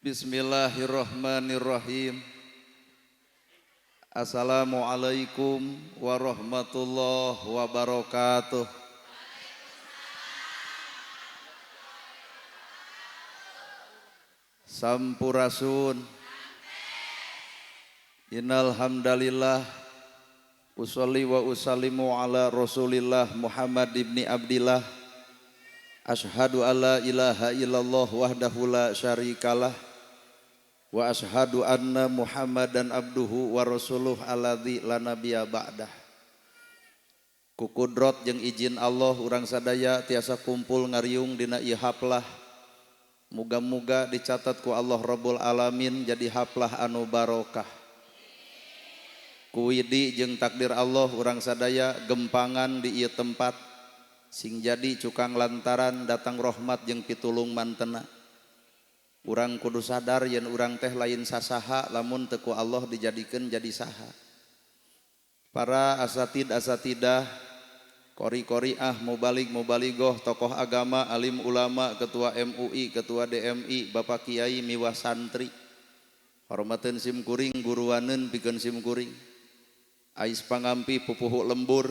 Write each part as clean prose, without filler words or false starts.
Bismillahirrahmanirrahim. Assalamualaikum warahmatullahi wabarakatuh. Sampurasun. Innal hamdalillah usolli wa usallimu ala Rasulillah Muhammad ibni Abdillah. Ashhadu alla ilaha illallah wahdahu la syarikalah wa ashhadu anna Muhammadan abduhu wa rasuluh alladzi la nabiyya ba'dah. Ku kudrot jeung izin Allah urang sadaya tiasa kumpul ngariung dina ieu haplah. Muga-muga dicatat ku Allah Rabbul Alamin jadi haplah anu barokah. Ku widi jeung takdir Allah urang sadaya gempangan di ieu tempat sing jadi cukang lantaran datang rahmat jeung pitulung mantena. Urang kudu sadar yen urang teh lain sasaha lamun teu ku Allah dijadikeun jadi saha. Para asatidah, qori-qoriah, mubalik-mubaligoh, tokoh agama, alim ulama, ketua MUI, ketua DMI, Bapak Kiai miwah santri. Hormateun sim kuring, guruaneun pikeun sim kuring. Ais pangampi pupuhu lembur,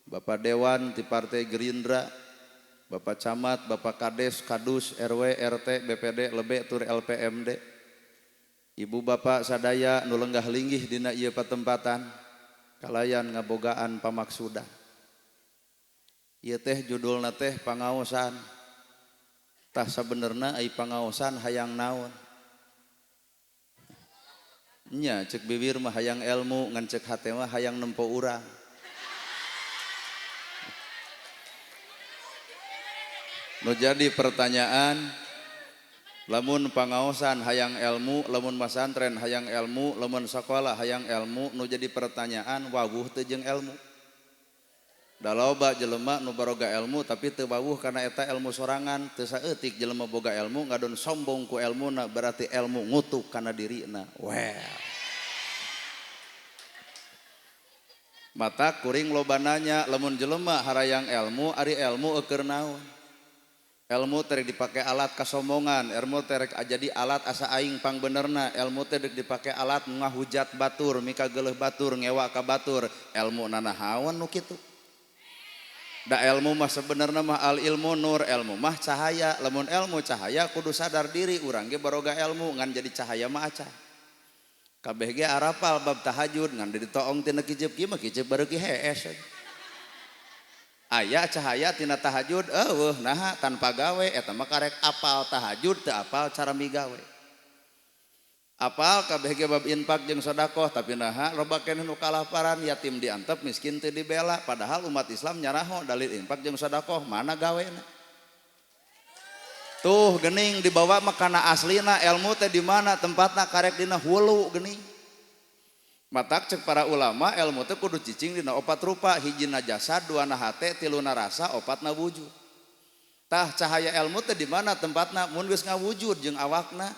Bapak Dewan ti Partai Gerindra, Bapak Camat, Bapak Kades, Kadus, RW, RT, BPD, Lebe, Tur LPMD. Ibu Bapak sadaya nu lenggah linggih dina ieu patempatan, kalayan ngabogaan pamaksudan. Ieu teh judulna teh pangaosan. Tah sabenerna ai pangaosan hayang naon? Nya cek bibir mah hayang ilmu, ngan cek hate mah hayang nempo urang. Nu jadi pertanyaan, lamun pangaosan hayang ilmu, lamun masantren hayang ilmu, lamun sakola hayang ilmu, nu jadi pertanyaan wawuh teu jeung ilmu. Da loba jelema nu baroga ilmu tapi teu wawuh kana eta ilmu sorangan, teu saeutik jelema boga ilmu ngadon sombong ku ilmuna berarti ilmu ngutuk kana dirina. Mata kuring loba nanya lamun jelema harayang ilmu, ari ilmu eukeur naon? Ilmu terek dipake alat kasombongan, ilmu terek jadi alat asa aing pangbenerna, ilmu terek dipake alat ngahujat batur, mika geuleuh batur, ngewa ka batur, ilmu nanahawan nu kitu. Da ilmu mah sebenarnya mah al ilmu nur, ilmu mah cahaya, lamun ilmu cahaya kudu sadar diri urang ge baroga ilmu ngan jadi cahaya mah acan. Kabeh ge arapal bab tahajud ngan ditoong tina kicep kieu mah kicep baru ki hees. Aya cahaya tina tahajud eueuh naha tanpa gawe eta mah karek apal tahajud teu apal cara migawe. Apal kabeh ge bab infak jeung sedekah tapi naha loba keneh nu kalaparan yatim diantep miskin teu dibela padahal umat Islam nyaraho dalil infak jeung sedekah mana gawena. Tuh geuning dibawa mah kana aslina ilmu teh di mana tempatna karek dina hulu geuning. Matak cek para ulama ilmu teh kudu cicing dina opat rupa, hijina jasad, duana hate, tiluna rasa, opatna wujud. Tah cahaya ilmu teh di mana tempatna mun geus ngawujud jeung awakna.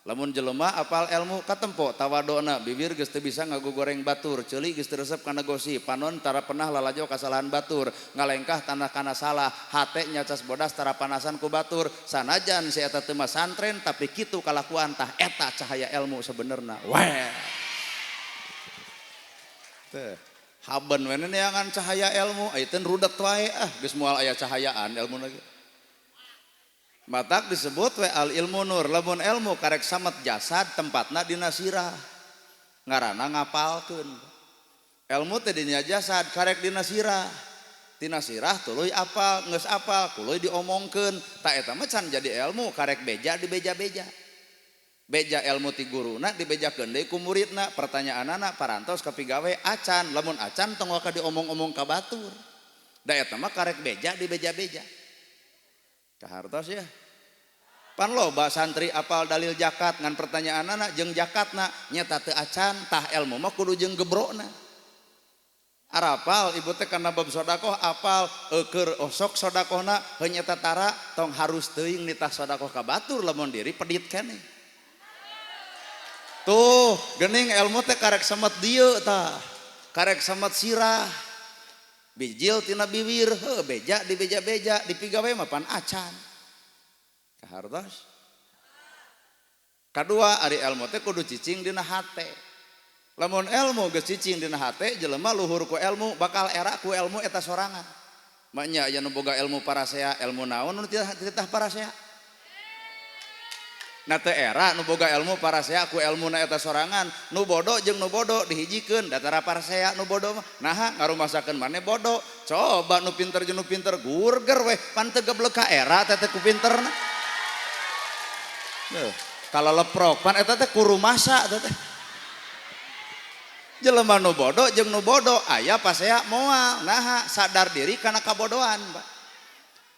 Lamun jelema apal ilmu katempo tawadona bibir geus teu bisa ngagogoreng batur, ceuli geus teu resep kana gosip, panon tara pernah lalajo kasalahan batur, ngalengkah tanah kana salah, hate nyacas bodas tara panasan ku batur, sanajan si eta teu santren tapi kitu kalakuan tah eta cahaya ilmu sebenarna. Teh haben we neangan cahaya ilmu, ai teh rudet wae geus moal aya cahayaan ilmu lagi. Matak disebut we al ilmu nur, lamun ilmu karek samet jasad tempatna dina sirah. Ngaranna ngapalkeun. Ilmu teh dina jasad karek dina sirah. Tina sirah tuluy apal, geus apal kuluy diomongkeun. Ta eta mah can jadi ilmu karek beja di beja-beja. Beja ilmu ti guruna dibejakeun deui ku muridna. Pertanyaanana parantos ka pigawe acan, lamun acan tong ka diomong-omong ka batur. Da eta mah karek beja di beja-beja. Kahartos ya. Pan loba santri apal dalil zakat ngan pertanyaanana jeung zakatna nyata teu acan tah ilmu mah kudu jeung gebrokna. Arapal ibu teh kana bab sedekah apal keur osok sedekahna heuh nyata tara tong harus teuing nitah sedekah ka batur lamun diri pedit keneh. Tuh geuning ilmu teh karek semet dieu tah. Karek semet sirah. Bijil tina bibir, beja di beja-beja, di pigawe mah pan acan. Kahartos. Kadua ari ilmu teh kudu cicing dina hate. Lamun ilmu geus cicing dina hate jelema luhur ku ilmu bakal era ku ilmu eta sorangan. Maknya aya nu boga ilmu parasea, ilmu naon nu titah parasea? Na teu era nu boga ilmu parasea ku ilmuna eta sorangan, nu bodoh jeung nu bodoh dihijikeun datara parasea nu bodoh mah. Naha ngarumasakeun maneh bodoh. Coba nu pinter jeung nu pinter gurger we pan teu geblek ka era teh ku pinterna. Kalau leprok pan eta teh kurumasa eta teh. Jelema nu bodoh jeung nu bodoh aya pasea moal naha sadar diri kana kabodohan, Pak.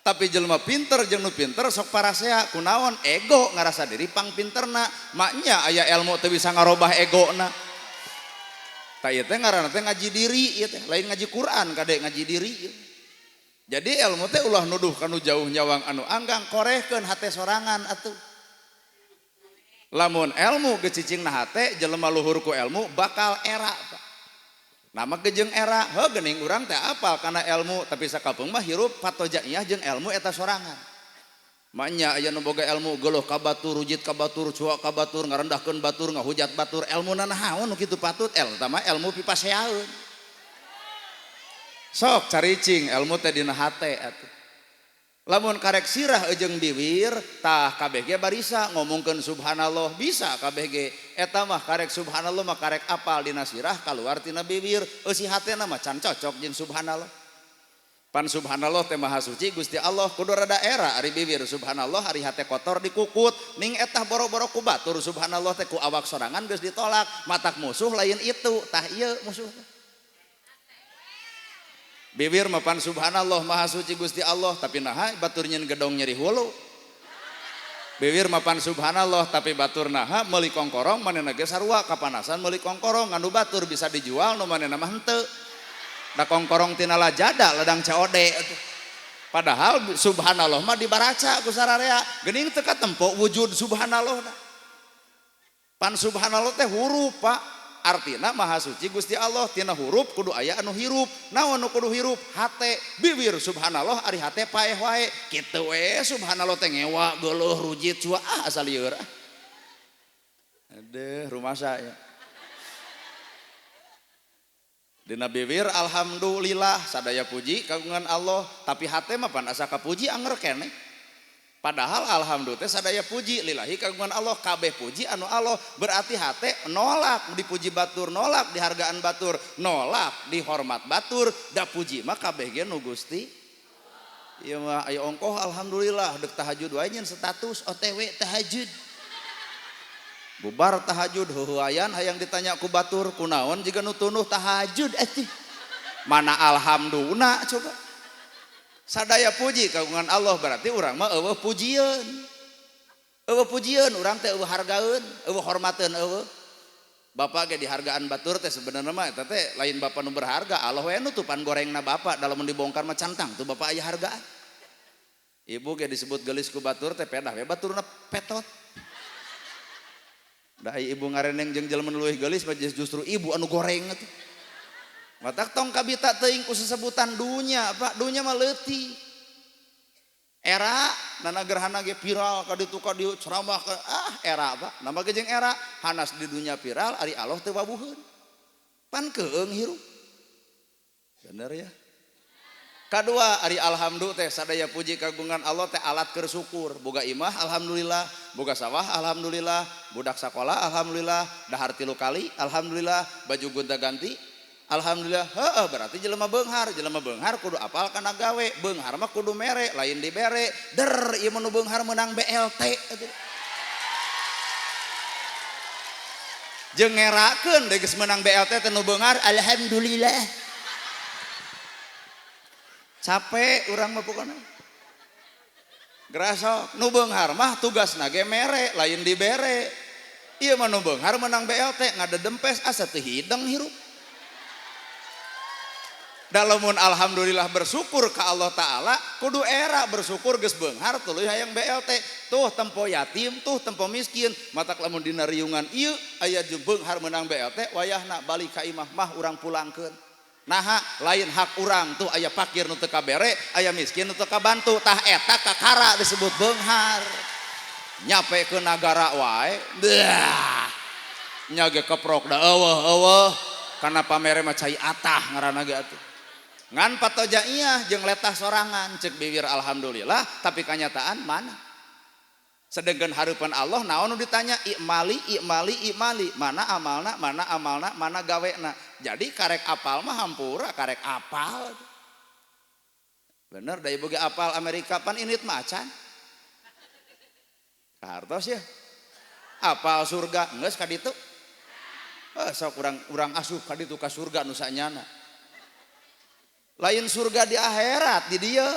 Tapi jelema pinter jeung nu pinter sok parasea kunaon ego ngarasa diri pang pinterna. Maknya aya ilmu teu bisa ngarobah egona. Ta ieu teh ngaranna teh ngaji diri ieu teh, lain ngaji Quran kade ngaji diri. Jadi ilmu teh ulah nuduh kanu jauh nyawang anu anggang korehkeun hate sorangan atuh. Lamun ilmu gecicingna hate jelema luhur ku ilmu bakal era, Pak. Nama gejeng era heuh geuning urang teh apal kana ilmu tapi sakapeung mah hirup patojaiyah jeung ilmu eta sorangan. Maknya aya nu boga ilmu geuluh ka batur, rujit ka batur, cuak ka batur, ngarendahkeun batur, ngahujat batur, ilmuna nahaon nu kitu patut eta mah ilmu pipaseaeun. Sok caricing ilmu teh dina hate atuh. Lamun karek sirah jeung bibir tah kabeh ge barisa ngomongkeun subhanallah bisa kabeh ge eta mah karek subhanallah mah karek apal dina sirah kaluar tina bibir eusi hatena mah can cocok jeung subhanallah. Pan subhanallah teh maha suci Gusti Allah kudu rada era ari bibir subhanallah ari hate kotor dikukut ning etah boro-boro ku batur subhanallah teh ku awak sorangan geus ditolak matak musuh lain itu tah ieu musuh. Bibir mapan subhanallah maha suci Gusti Allah tapi naha batur nyeun gedong nyeri hulu. Bibir mapan subhanallah tapi batur naha meuli kongkorong manehna ge sarua kapanasan meuli kongkorong nganu batur bisa dijual nu manehna mah henteu. Da kongkorong tina lajada ladang COD atuh. Padahal subhanallah mah dibaraca ku sararea geuning teu katempo wujud subhanallah. Pan subhanallah teh huruf, Pak. Artina maha suci Gusti Allah tina huruf kudu aya anu hirup. Naon nu kudu hirup? Hate. Bibir subhanallah ari hate paeh wae. Kitu we subhanallah teh ngewa geuleuh rujit cua asal lieur. Aduh rumasa ya. Dina bibir alhamdulillah sadaya puji kagungan Allah tapi hate mah pan asa kapuji anger keneh. Padahal alhamdulillah sadaya puji lillahi kagungan Allah kabeh puji anu Allah berarti hate nolak dipuji batur nolak dihargaan batur nolak dihormat batur da puji mah kabeh ge nu Gusti ieu mah aya ongkoh alhamdulillah deuk tahajud wae nyeun status OTW tahajud bubar tahajud heuheuayan hayang ditanya ku batur kunaon jiga nu tunuh tahajud atuh mana alhamdulillah coba. Sadaya puji kagungan Allah berarti urang mah eueuh pujieun. Eueuh pujieun urang teh eueuh hargaeun, eueuh hormateun eueuh. Bapa ge dihargaan batur teh sebenarnya mah eta teh lain bapa nu berharga, Allah we nutupan gorengna bapa dalam dibongkar mah cantang tuh bapa aya hargaan. Ibu ge disebut geulis ku batur teh pedah we baturna petot. Da ibu ngareneng jeung jelema nu leuwih geulis mah justru ibu anu goreng atuh. Matak tong kabita teuing ku sesebutan dunya, Pak. Dunya mah leutik. Era nana gerhana ge viral ka ditu ka dieu ceramah era, Pak. Nama ge jeung era hanas di dunya viral ari Allah teu wabuheun. Pan keung hirup. Bener ya. Kadua ari alhamdulillah teh sadaya puji kagungan Allah teh alat keur syukur. Boga imah alhamdulillah, boga sawah alhamdulillah, budak sakola alhamdulillah, dahar 3 kali alhamdulillah, baju gonta-ganti alhamdulillah. Heeh berarti jelema beunghar kudu apal kana gawe. Beunghar mah kudu mere lain dibere. Der ieu mah nu beunghar meunang BLT. Jeung ngerakeun deui geus meunang BLT teh nu beunghar alhamdulillah. Capek urang mah pokona. Gerasok nu beunghar mah tugasna ge mere lain dibere. Ieu mah nu beunghar meunang BLT ngadedempes asa teu hideng hirup. Dalamun alhamdulillah bersyukur ka Allah Ta'ala kudu era bersyukur geus beunghar tuluy hayang BLT tuh tempo yatim tuh tempo miskin matak lamun dina riungan ieu aya jeung beunghar meunang BLT wayahna balik ka imah mah urang pulangkeun naha lain hak urang tuh aya fakir nu teu kabere aya miskin nu teu kabantu tah eta kakara disebut beunghar nyampe ke negara wae dah nyage keprok da eueuh karena pamere mah cai atah ngaranna ge atuh ngan patoja iya jeung letah sorangan cek bibir alhamdulillah tapi kenyataan mana sedengkeun hareupan Allah naon nu ditanya i'mali mana amalna mana gawena jadi karek apal mah hampura karek apal bener da ieu ge apal Amerika pan init macan kartos ya apal surga geus ka ditu sok urang asup ka ditu ka surga nu sanyana lain surga di akhirat di dieu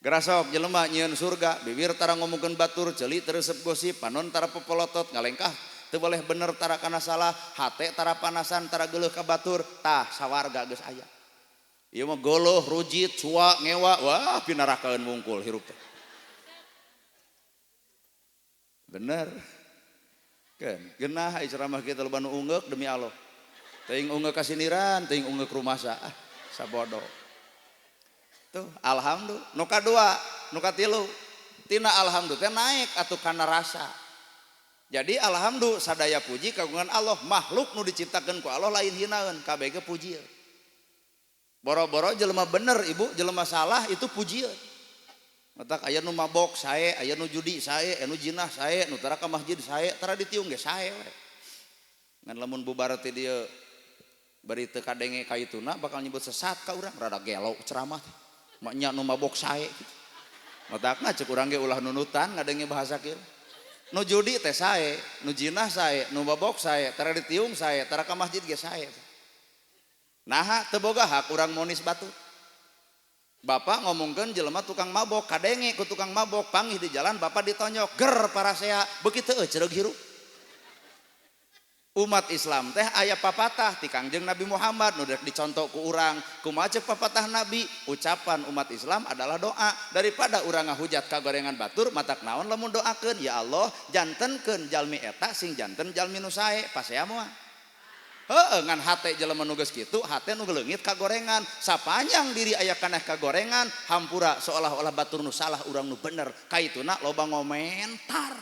gerasok jelema nyieun surga bibir tara ngomongkeun batur ceuli teureuseup gosip panon tara pepolotot ngalengkah teu boleh bener tara kana salah hate tara panasan tara geuleuh ka batur tah sawarga geus aya ieu mah goloh rujit cua ngewa wah pinarakaeun wungkul hirup teh bener kan geunah ai ceramah kita loba nu ungeuk demi Allah teuing ungeuk ka siniran teuing ungeuk rumasa sabodo tuh alhamdulillah nu kadua nu katilu tina alhamdulillah teh naik atuh kana rasa jadi alhamdulillah sadaya puji kagungan Allah makhluk nu diciptakeun ku Allah lain hinaeun kabeh ge puji boro-boro jelema bener ibu jelema salah itu pujian matak aya nu mabok sae aya nu judi sae anu jinah sae nu tara ka masjid sae tara ditiung ge sae we ngan lamun bubar teh dieu bari teu kadenge ka ituna bakal nyebut sesat ka urang rada gelo ceramah teh maknya nu mabok sae gitu matakna cek urang ge ulah nunutan ngadenge bahasa kieu nu judi teh sae nu jinah sae nu mabok sae tara ditiung sae tara ka masjid ge sae naha teu boga hak urang monis batu bapak ngomongkeun jelema tukang mabok kadenge ku tukang mabok panggih di jalan bapak ditonyok ger parasea begitu ceureuh hirup umat Islam teh aya papatah ti Kangjeng Nabi Muhammad nu dicontoh ku urang kumaha ceuk papatah Nabi ucapan umat Islam adalah doa daripada urang ngahujat kagorengan batur matak naon lamun doakeun ya Allah jantenkeun jalmi eta sing janten jalmi nu sae pasea moal heueuh ngan hate jelema nu geus kitu hate nu leungit kagorengan sapanjang diri aya kaneh kagorengan hampura seolah-olah batur nu salah urang nu bener kaituna loba ngomentar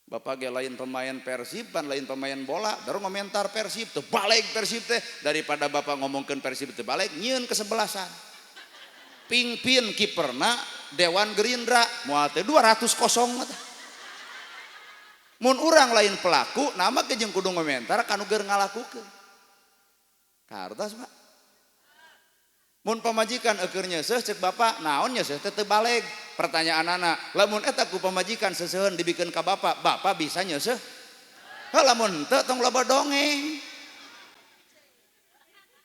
bapak ge lain pemain Persib pan lain pemain bola baru ngomentar Persib teu balik Persib teh daripada bapak ngomongkeun Persib teu balik nyieun kesebelasan pingpin kiperna Dewan Gerindra moal teh 200-0 teh mun urang lain pelaku nama ke jeung kudu ngomentar kanu keur ngalakukeun kartos Pak mun pamajikan eukeur nyeuseuh cek bapak naon nyeuseuh teh teu baleg pertanyaanana lamun eta ku pamajikan seseueun dibikeun ka bapak bapak bisa nyeuseuh lamun teu tong loba dongeng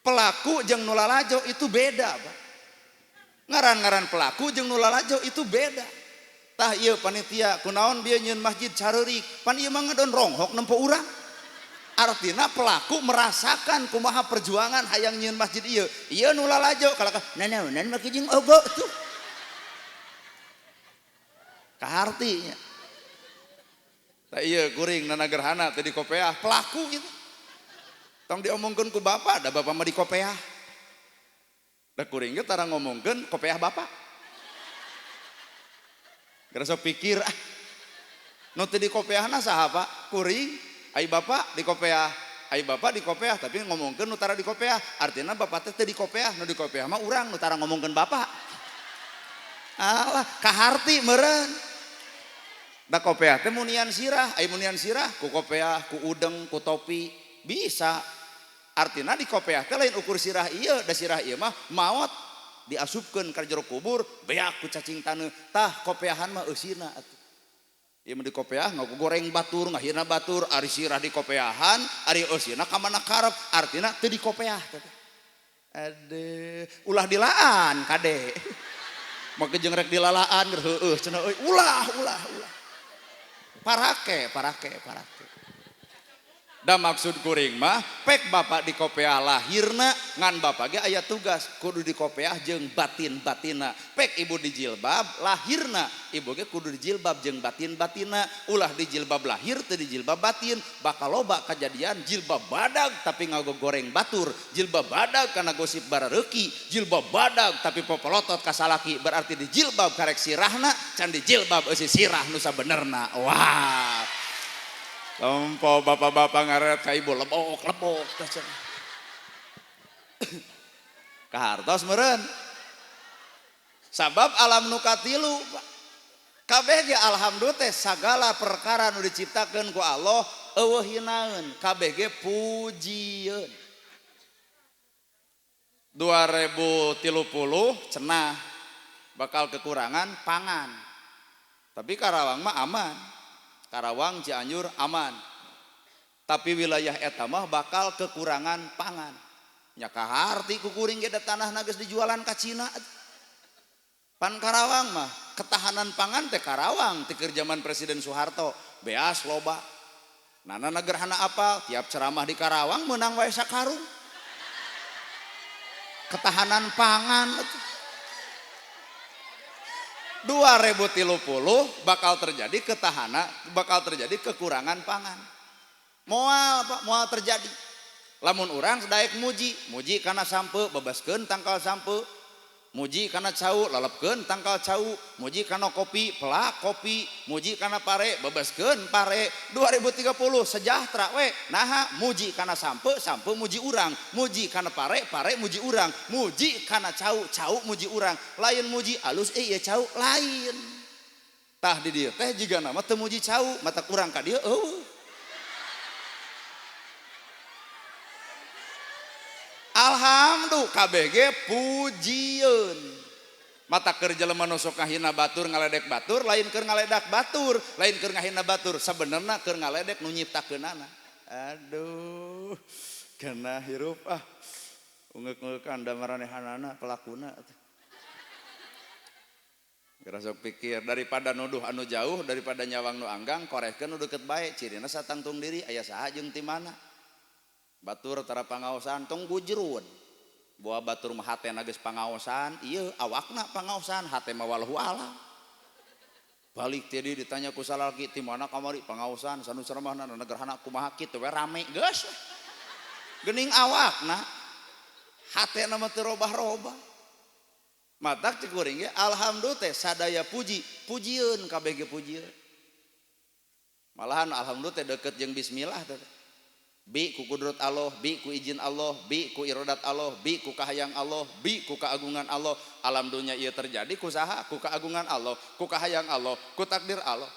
pelaku jeung nu lalajo itu beda Pak ngaran-ngaran pelaku jeung nu lalajo itu beda tah ieu panitia kunaon bieu nyieun masjid careurik pan ieu mah ngadon ronghok nempo urang artina pelaku merasakan kumaha perjuangan hayang nyieun masjid ieu nu lalajo kalaka nanaonan make jeung ogo tuh kahartinya tah ieu kuring nanagerhana teh di kopeah pelaku gitu tong diomongkeun ku bapak da bapak mah di kopeah da kuring ge tara ngomongkeun kopeah bapak gerasa pikir nu teu di kopeahna saha Pak kuring ai bapak di kopeah ai bapak di kopeah tapi ngomongkeun nu tara di kopeah artinya bapak teh di kopeah nu di kopeah mah urang nu tara ngomongkeun bapak alah kaharti meureun da kopeah teh munian sirah ai munian sirah ku kopeah ku udeng ku topi bisa artinya di kopeah teh lain ukur sirah ieu da sirah ieu mah maot diasupkeun ka jero kubur beak ku cacing taneuh tah kopeahan mah eusina atuh ieu mah di kopeah ngaku goreng batur ngahina batur ari sirah di kopeahan ari eusina ka mana karep artina teu di kopeah teh ade ulah dilaan kade make jeung rek dilalaan heueuh cenah euy ulah parake Da maksud kuring mah pek bapak di kopiah lahirna ngan bapak ge aya tugas kudu di kopiah jeung batin-batina. Pek ibu di jilbab lahirna ibu ge kudu di jilbab jeung batin-batina. Ulah di jilbab lahir teu di jilbab batin bakal loba kajadian jilbab badag tapi ngagogoreng batur, jilbab badag kana gosip barareuki, jilbab badag tapi popolotot ka salaki. Berarti di jilbab karek sirahna can di jilbab eusi sirah nu sabenerna. Wah. Lompo bapak-bapak ngaret ka ibu lebok-lebok kahartos meureun sabab alam nu katilu kabeh ge alhamdulillah teh sagala perkara nu diciptakeun ku Allah eueuh hinaeun kabeh ge pujieun 2030 cenah bakal kekurangan pangan tapi Karawang mah aman. Karawang Cianjur aman tapi wilayah eta mah bakal kekurangan pangan nya kaharti ku kuring ge da tanahna geus dijualan ka Cina pan Karawang mah ketahanan pangan teh Karawang ti keur zaman Presiden Soeharto beas loba nana nagerhana apal tiap ceramah di Karawang meunang wae sakarung ketahanan pangan 2030 bakal terjadi kekurangan pangan. Moal terjadi. Lamun urang sadaek muji kana sampeu bebaskeun tangkal sampeu. Muji kana cau lalepkeun tangkal cau, muji kana kopi pelak kopi, muji kana pare bebaskeun pare. 2030 sejahtera we. Naha muji kana sampeu muji urang, muji kana pare muji urang, muji kana cau muji urang. Lain muji alus ieu cau lain. Tah di dieu teh jiga nama teu muji cau, mata urang ka dieu Alhamdulillah kabeh ge pujieun. Mata keur jelema nu sok ngahina batur ngaledek batur lain keur ngaledak batur, lain keur ngahina batur. Sabenerna keur ngaledek nu nyiptakeunana. Aduh. Kana hirup ungeuk-ungeuk da maranehanana pelakuna. Geura sok pikir daripada nuduh anu jauh daripada nyawang nu anggang korehkeun nu deukeut bae cirina satangtung diri aya saha jeung ti mana. Batur tara pangaosan tong gujrun bawa batur mah hatena geus pangaosan ieu awakna pangaosan hate mah wallahu alam balik tadi ditanya ku salalaki ti mana kamari pangaosan sanu ceramahna negerhana kumaha kitu we rame geus geuning awakna hatena mah teu robah-robah matak ti kuring ge alhamdulillah teh sadaya pujieun kabeh ge pujieun malahan alhamdulillah teh deukeut jeung bismillah teh bi ku kudrat Allah, bi ku izin Allah, bi ku iradat Allah, bi ku kahayang Allah, bi ku keagungan Allah. Alam dunia ieu terjadi ku saha? Ku keagungan Allah, ku kahayang Allah, ku takdir Allah.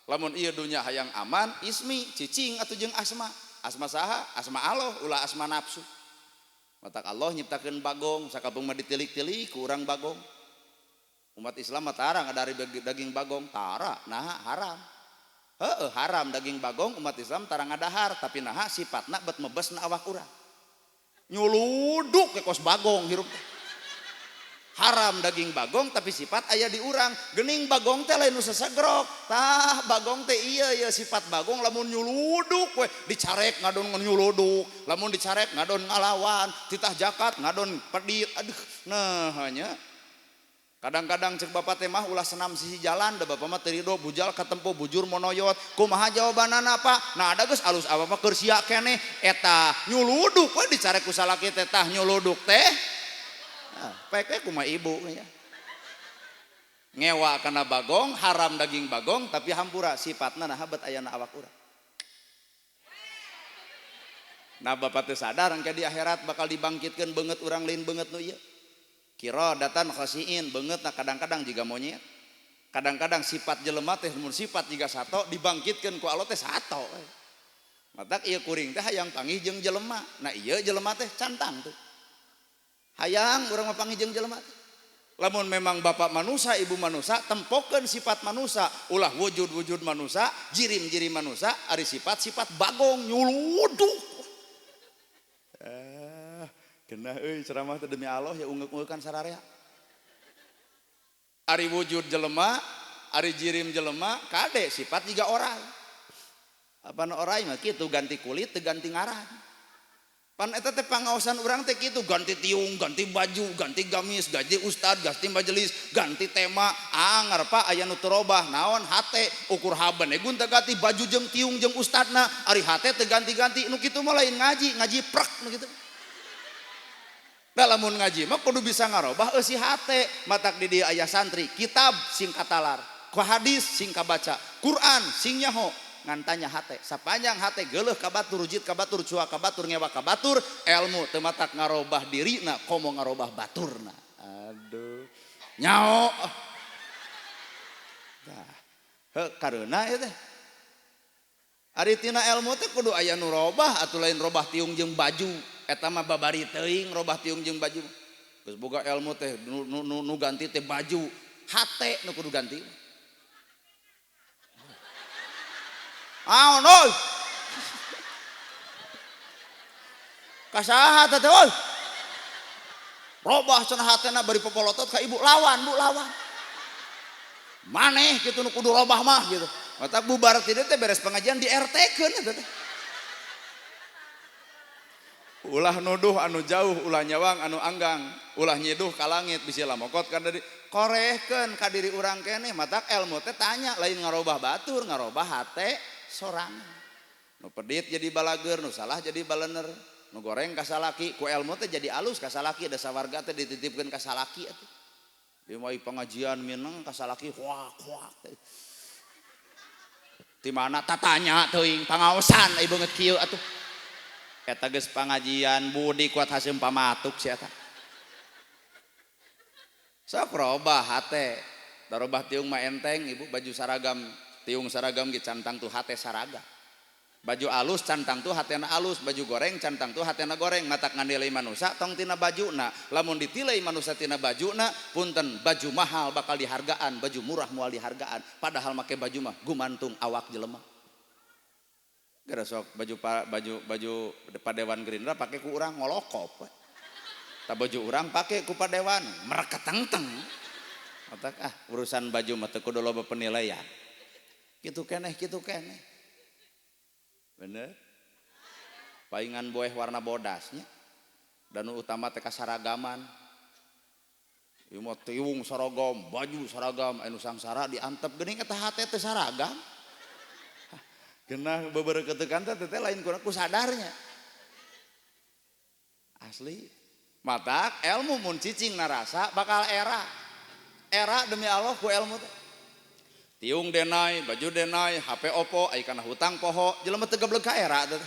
Lamun ieu dunia hayang aman, ismi cicing atuh jeung asma. Asma saha? Asma Allah, ulah asma nafsu. Matak Allah nyiptakeun bagong, sakabeung mah ditilik-tilik ku urang bagong. Umat Islam mah tarang ada daging bagong, tara, nah haram. Haram daging bagong umat Islam tarang ngadahar tapi naha sifatna bet mebesna awak urang nyuluduk ke kos bagong hirup haram daging bagong tapi sifat aya di urang geuning bagong teh lain nu sasagrok tah bagong teh iya sifat bagong lamun nyuluduk we dicarek ngadon nyuluduk lamun dicarek ngadon ngalawan titah jakat ngadon pedit aduh nah hanya kadang-kadang cek bapak teh mah ulah senam sisi jalan da bapak mah teu ridho bujal katempo bujur monoyot kumaha jawabanana Pak nah ada geus alus apa mah keur sia keneh eta nyuluduk we dicarek ku salaki teh tah nyuluduk teh nah peke kumaha ibu ya ngewa kana bagong haram daging bagong tapi hampura sifatna nah bet aya na awak urang nah bapak teh sadar engke di akhirat bakal dibangkitkeun beungeut urang lain beungeut nu ieu kira datan khasiin beungeut na kadang-kadang jiga monyet kadang-kadang sifat jelema teh mun sifat jiga sato dibangkitkeun ku Allah teh sato matak ieu kuring teh hayang panggih jeung jelema nah ieu jelema teh cantang tuh hayang urang mah panggih jeung jelema lamun memang bapak manusia ibu manusia tempokeun sifat manusia ulah wujud manusia jirim manusia ari sifat bagong nyuluduk kena ceramah teh demi Allah ya ungeuk-ungeukkan sararea ari wujud jelema ari jirim jelema kade sifat jiga orang Apa orai mah kitu ganti kulit teu ganti ngaran. Pan eta teh pangaosan urang teh kitu ganti tiung, ganti baju, ganti gamis, ganti ustad, ganti majelis, ganti tema. Ngarpa aya nu teu robah naon hate ukur haban egun teh ganti baju jeung tiung jeung ustadna, ari hate teh ganti-ganti nu kitu mah lain ngaji prek nu kitu. Da lamun ngaji mah kudu bisa ngarobah eusi hate. Matak di dieu aya santri, kitab sing katalar, ku hadis sing kabaca, Quran sing nyaho. Ngantanya hate sapanjang hate geuleuh ka batur rujit ka batur cuak ka batur ngewa ka batur ilmu teu matak ngarobah dirina komo ngarobah baturna. Aduh nyao tah heuh kareuna ieu teh ari tina ilmu teh kudu aya nu robah atuh lain robah tiung jeung baju eta mah babari teuing robah tiung jeung baju geus boga ilmu teh nu ganti teh baju hate nu kudu ganti. Aon oi. Kasaha teh oi. Robah cenah hatena bari popolotot ka ibu lawan Bu lawan. Maneh kitu nu kudu robah mah gitu. Mata bubar ti teh beres pengajian di RT-keun eta teh. Ulah nuduh anu jauh ulah nyawang anu anggang, ulah nyiduh ka langit bisi lamokot ka dari korehkeun ka diri urang keneh matak ilmu teh tanya lain ngarobah batur, ngarobah hate sorangan. Nu pedit jadi balager, nu salah jadi balener, nu goreng ka salaki, ku ilmu teh jadi alus ka salaki, da sawarga teh dititipkeun ka salaki atuh. Ieu mah pengajian mineng ka salaki hoak teh. Ti mana tatanya teuing pangaosan ai beungeut kieu atuh. Eta geus pangajian budi kuat hasim pamatuk si eta. Sok robah hate, da robah tiung mah enteng ibu baju saragam tiung saragam ge cantang tuh hate saragam. Baju alus cantang tuh hatena alus, baju goreng cantang tuh hatena goreng. Matak ngandelai manusia tong tina bajuna. Lamun ditilai manusia tina bajuna, punten baju mahal bakal dihargaan, baju murah moal dihargaan. Padahal make baju mah gumantung awak jelema. Gara sok baju padewan Gerindra pake ku urang ngolokop. Ta baju urang pake ku padewan mereketeng-teng. Matak urusan baju mah teu kudu loba penilaian. Kitu keneh. Bener paingan boeh warna bodasnya dan utama teh kasaragaman ieu mah tiung saragam baju saragam anu sangsara diantep geuning eta hate teh saragam geunah bebereukeuteukan teh lain ku sadarnya asli matak ilmu mun cicing narasa bakal era demi Allah ku ilmu teh. Tiung denai, baju denai, HP Oppo, ai kana hutang poho, jelema teu gebleg ka era teh.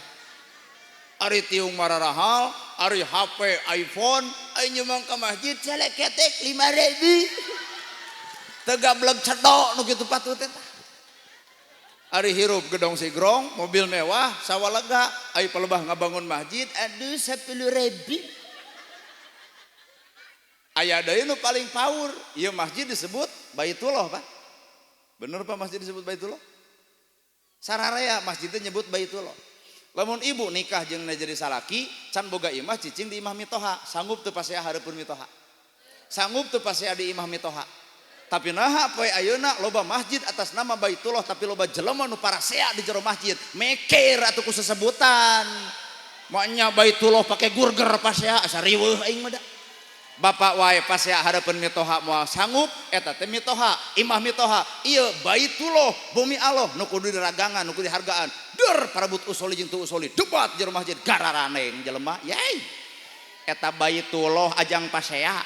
Ari tiung mararahal, ari HP iPhone, ai nyumbang ka masjid celeketek 5.000. Teu gebleg cetok nu kitu patut eta. Ari hirup gedong sigrong, mobil mewah, sawalega, ai palebah ngabangun masjid, aduh 10.000. Aya deui nu paling paur, ieu masjid disebut Baitullah, Pak. Bener Pak masjid disebut Baitullah? Sararea masjidnya nyebut Baitullah. Lamun ibu nikah jeung jadi salaki, can boga imah cicing di imah mitoha, sanggup teu pasea hareupeun mitoha. Sanggup teu pasea di imah mitoha. Tapi naha poe ayeuna loba masjid atas nama Baitullah tapi loba jelema nu parasea di jero masjid. Meker atuh ku sesebutan. Moanya Baitullah pake gurger pasea asa riweuh aing mah da. Bapak wae pasea hareupeun mitoha moal sanggup eta teh mitoha, imah mitoha. Ieu Baitullah, bumi Allah nu kudu diragangan, nu kudu dihargaan. Dur parabut usoli jeung teu usoli debat jero masjid gararaneng jelema. Yai. Eta Baitullah ajang pasea.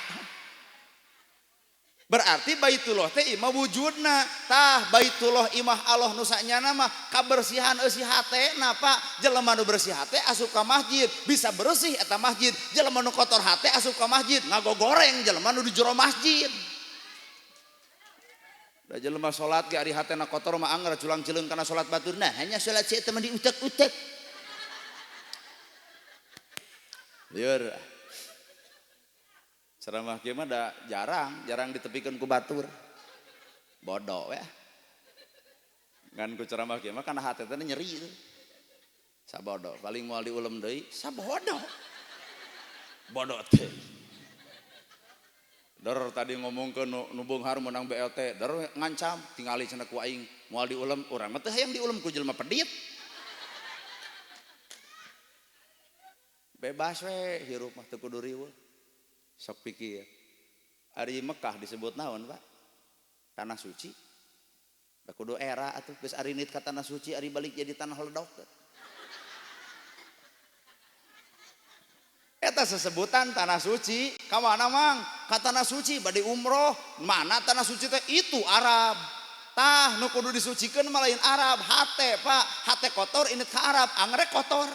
Berarti Baitullah teh imah wujudna. Tah Baitullah imah Allah nu sanyana mah kabersihan eusi hatena Pak. Jelema nu bersih hate asup ka masjid, bisa bersih eta masjid. Jelema nu kotor hate asup ka masjid, ngagogoreng jelema nu di jero masjid. Da jelema salat ge ari hatena kotor mah anggar culang cileung kana salat batur. Nah, hanya salat si eta mah diutek-utek. Lieur. Ceramah kieu mah da jarang ditepikeun ku batur. Bodoh ya. Ngan ku ceramah kieu mah kana hate teh nyeri teh. Sabodo, paling moal diulem deui, sabodo. Bodoh teh. Dor tadi ngomongkeun nu beunghar menang BLT, dor ngancam tingali cenah ku aing moal diulem, urang mah teh hayang diulem ku jelema pedit. bebas we hirup mah teu kudu riweuh. Sok pikir ari Mekah disebut naon Pak? Tanah suci. Da kudu era atuh geus ari nit ka tanah suci ari balik jadi tanah ledok. Eta sesebutan tanah suci ka mana mang? Ka tanah suci bade umroh. Mana tanah suci teh? Itu Arab. Tah nu kudu disucikeun mah lain Arab, hate Pak. Hate kotor init ka Arab, anggrek kotor.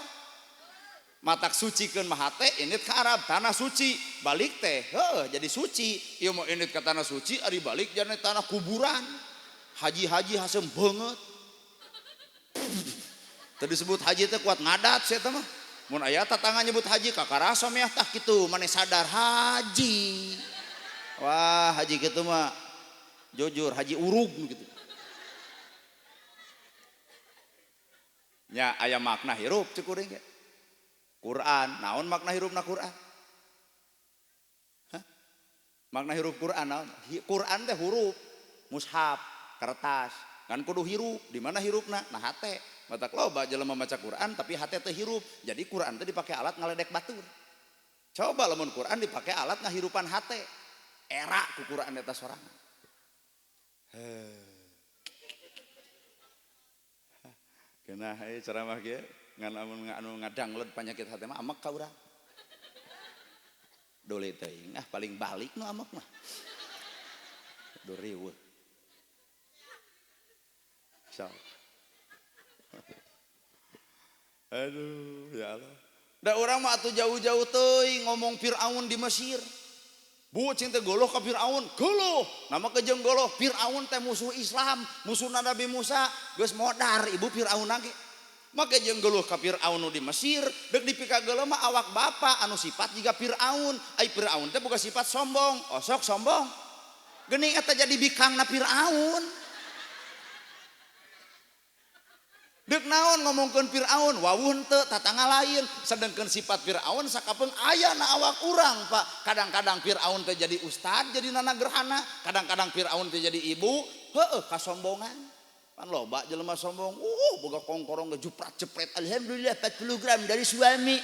Matak sucikeun mah hate init ka Arab, tanah suci. Balik teh heuh jadi suci. Ieu mah init ka tanah suci ari balik jadi tanah kuburan. Haji-haji hasem beungeut. Teu disebut haji teh kuat ngadat sia teh mah. Mun aya tatangga nyebut haji kakarasom ya tah kitu maneh sadar haji. Wah, haji kitu mah jujur haji urug gitu. Nya aya makna hirup cek urang ge. Quran, naon makna hirupna Quran? Hah? Makna hirup Quran naon? Quran teh huruf, mushaf, kertas. Kan kudu hirup, di mana hirupna? Nah hate. Matak loba jelema maca Quran tapi hate teh hirup. Jadi Quran teh dipake alat ngaledek batur. Coba lamun Quran dipake alat ngahirupan hate. Era ku Quran eta sorangan. Kenah ieu ceramah kieu ngan anu ngadanglet penyakit hate mah amek ka urang. Dole teuing paling balik nu amek mah. Do riweuh. So. Aduh ya Allah. Da urang mah atuh jauh-jauh teuing ngomong Firaun di Mesir. Bucing teh goloh ka Firaun, goloh. Nama kejeung goloh, Firaun teh musuh Islam, musuhna Nabi Musa, geus modar ibu Firaun ge. Make jeung goloh ka Firaun di Mesir, deuk dipika geuleum mah awak bapa anu sifat jiga Firaun. Ai Firaun teh boga sifat sombong, osok sombong. Geuning eta jadi bikangna Firaun. Deuk naon ngomongkeun Firaun, wawuh henteu tatangga lain, sedengkeun sifat Firaun sakapeung aya na awak urang Pak. Kadang-kadang Firaun teh jadi ustad, jadi nana gerhana, kadang-kadang Firaun teh jadi ibu, heueuh kasombongan. Pan loba jelema sombong, boga kongkorong ngejuprat-jepret, alhamdulillah 40 gram dari suami.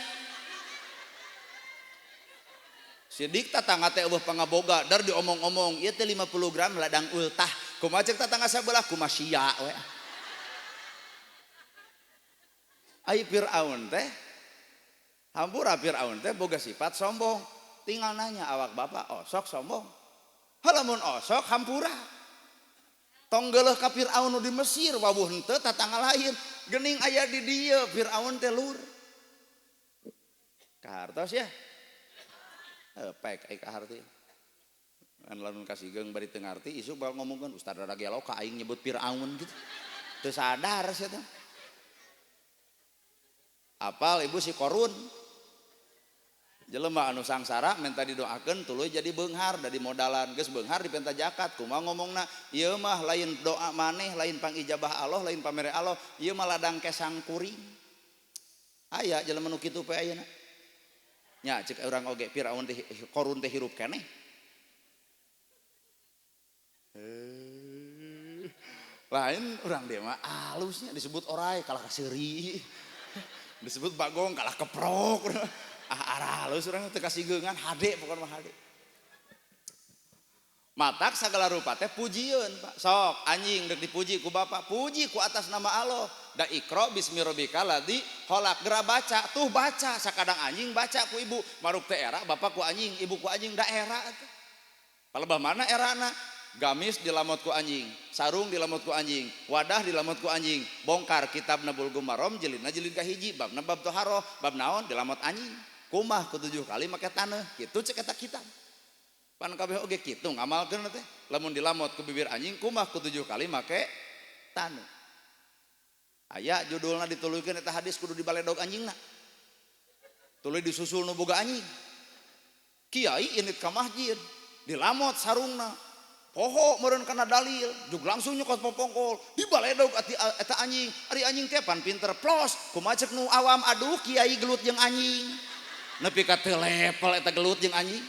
Sidik tatangga teh eueuh pangaboga, dar diomong-omong, ieu teh 50 gram ladang ultah. Kumaha ceuk tatangga sabelah kumaha sia we. Ai Firaun teh hampura Firaun teh boga sifat sombong. Tinggal nanya awak bapak osok sombong. Halamun osok hampura. Tong geuleuh ka Firaun di Mesir wawuh henteu tatangga lain. Geuning aya di dieu Firaun teh lur. Kahartos ya. Pek ai kaharti. Kan lamun kasigeung bari teu ngarti isuk bae ngomongkeun ustad rada gelo ka aing nyebut Firaun gitu. Teu sadar sia teh. Apal ibu si Korun jelema anu sangsara minta didoakeun tuluy jadi beunghar dari modalan geus beunghar dipenta zakat kumaha ngomongna ieu mah lain doa maneh lain pangijabah Allah lain pamere Allah ieu mah ladang kesang kuring aya jelema nu kitu pe ayeuna nya ceuk urang oge Firaun teh Korun teh hirup keneh lain urang dia mah alusnya disebut orai kalah seuri disebut bagong kalah keprok halus urang teu kasigeungan hade pokona mah hade matak sagala rupa teh pujieun Pak sok anjing deuk dipuji ku bapa puji ku atas nama Allah da ikra bismi rabbikal ladzi khalaq geura baca tuh baca sakadang anjing baca ku ibu maruk teh era bapak ku anjing ibu ku anjing da era atuh palebah mana erana gamis dilamot ku anjing, sarung dilamot ku anjing, wadah dilamot ku anjing, bongkar kitab Nabul Gumarom jilidna jilid kahiji, babna bab toharoh, bab naon dilamot anjing, kumah ku 7 kali make taneuh, kitu cek eta kitab. Pan kabeh oge kitu ngamalkeun teh, lamun dilamot ku bibir anjing kumah ku 7 kali make taneuh. Aya judulna dituluykeun eta hadis kudu dibaledog anjingna. Tuluy disusul nu boga anjing. Kiai init ka masjid, dilamot sarungna. Poho meureun kana dalil, jug langsung nyokot popongkol, dibaledog eta anjing. Ari anjing teh pan pinter plos, kumaha ceuk nu awam aduh kiai gelut jeung anjing. Nepi ka teu level eta gelut jeung anjing.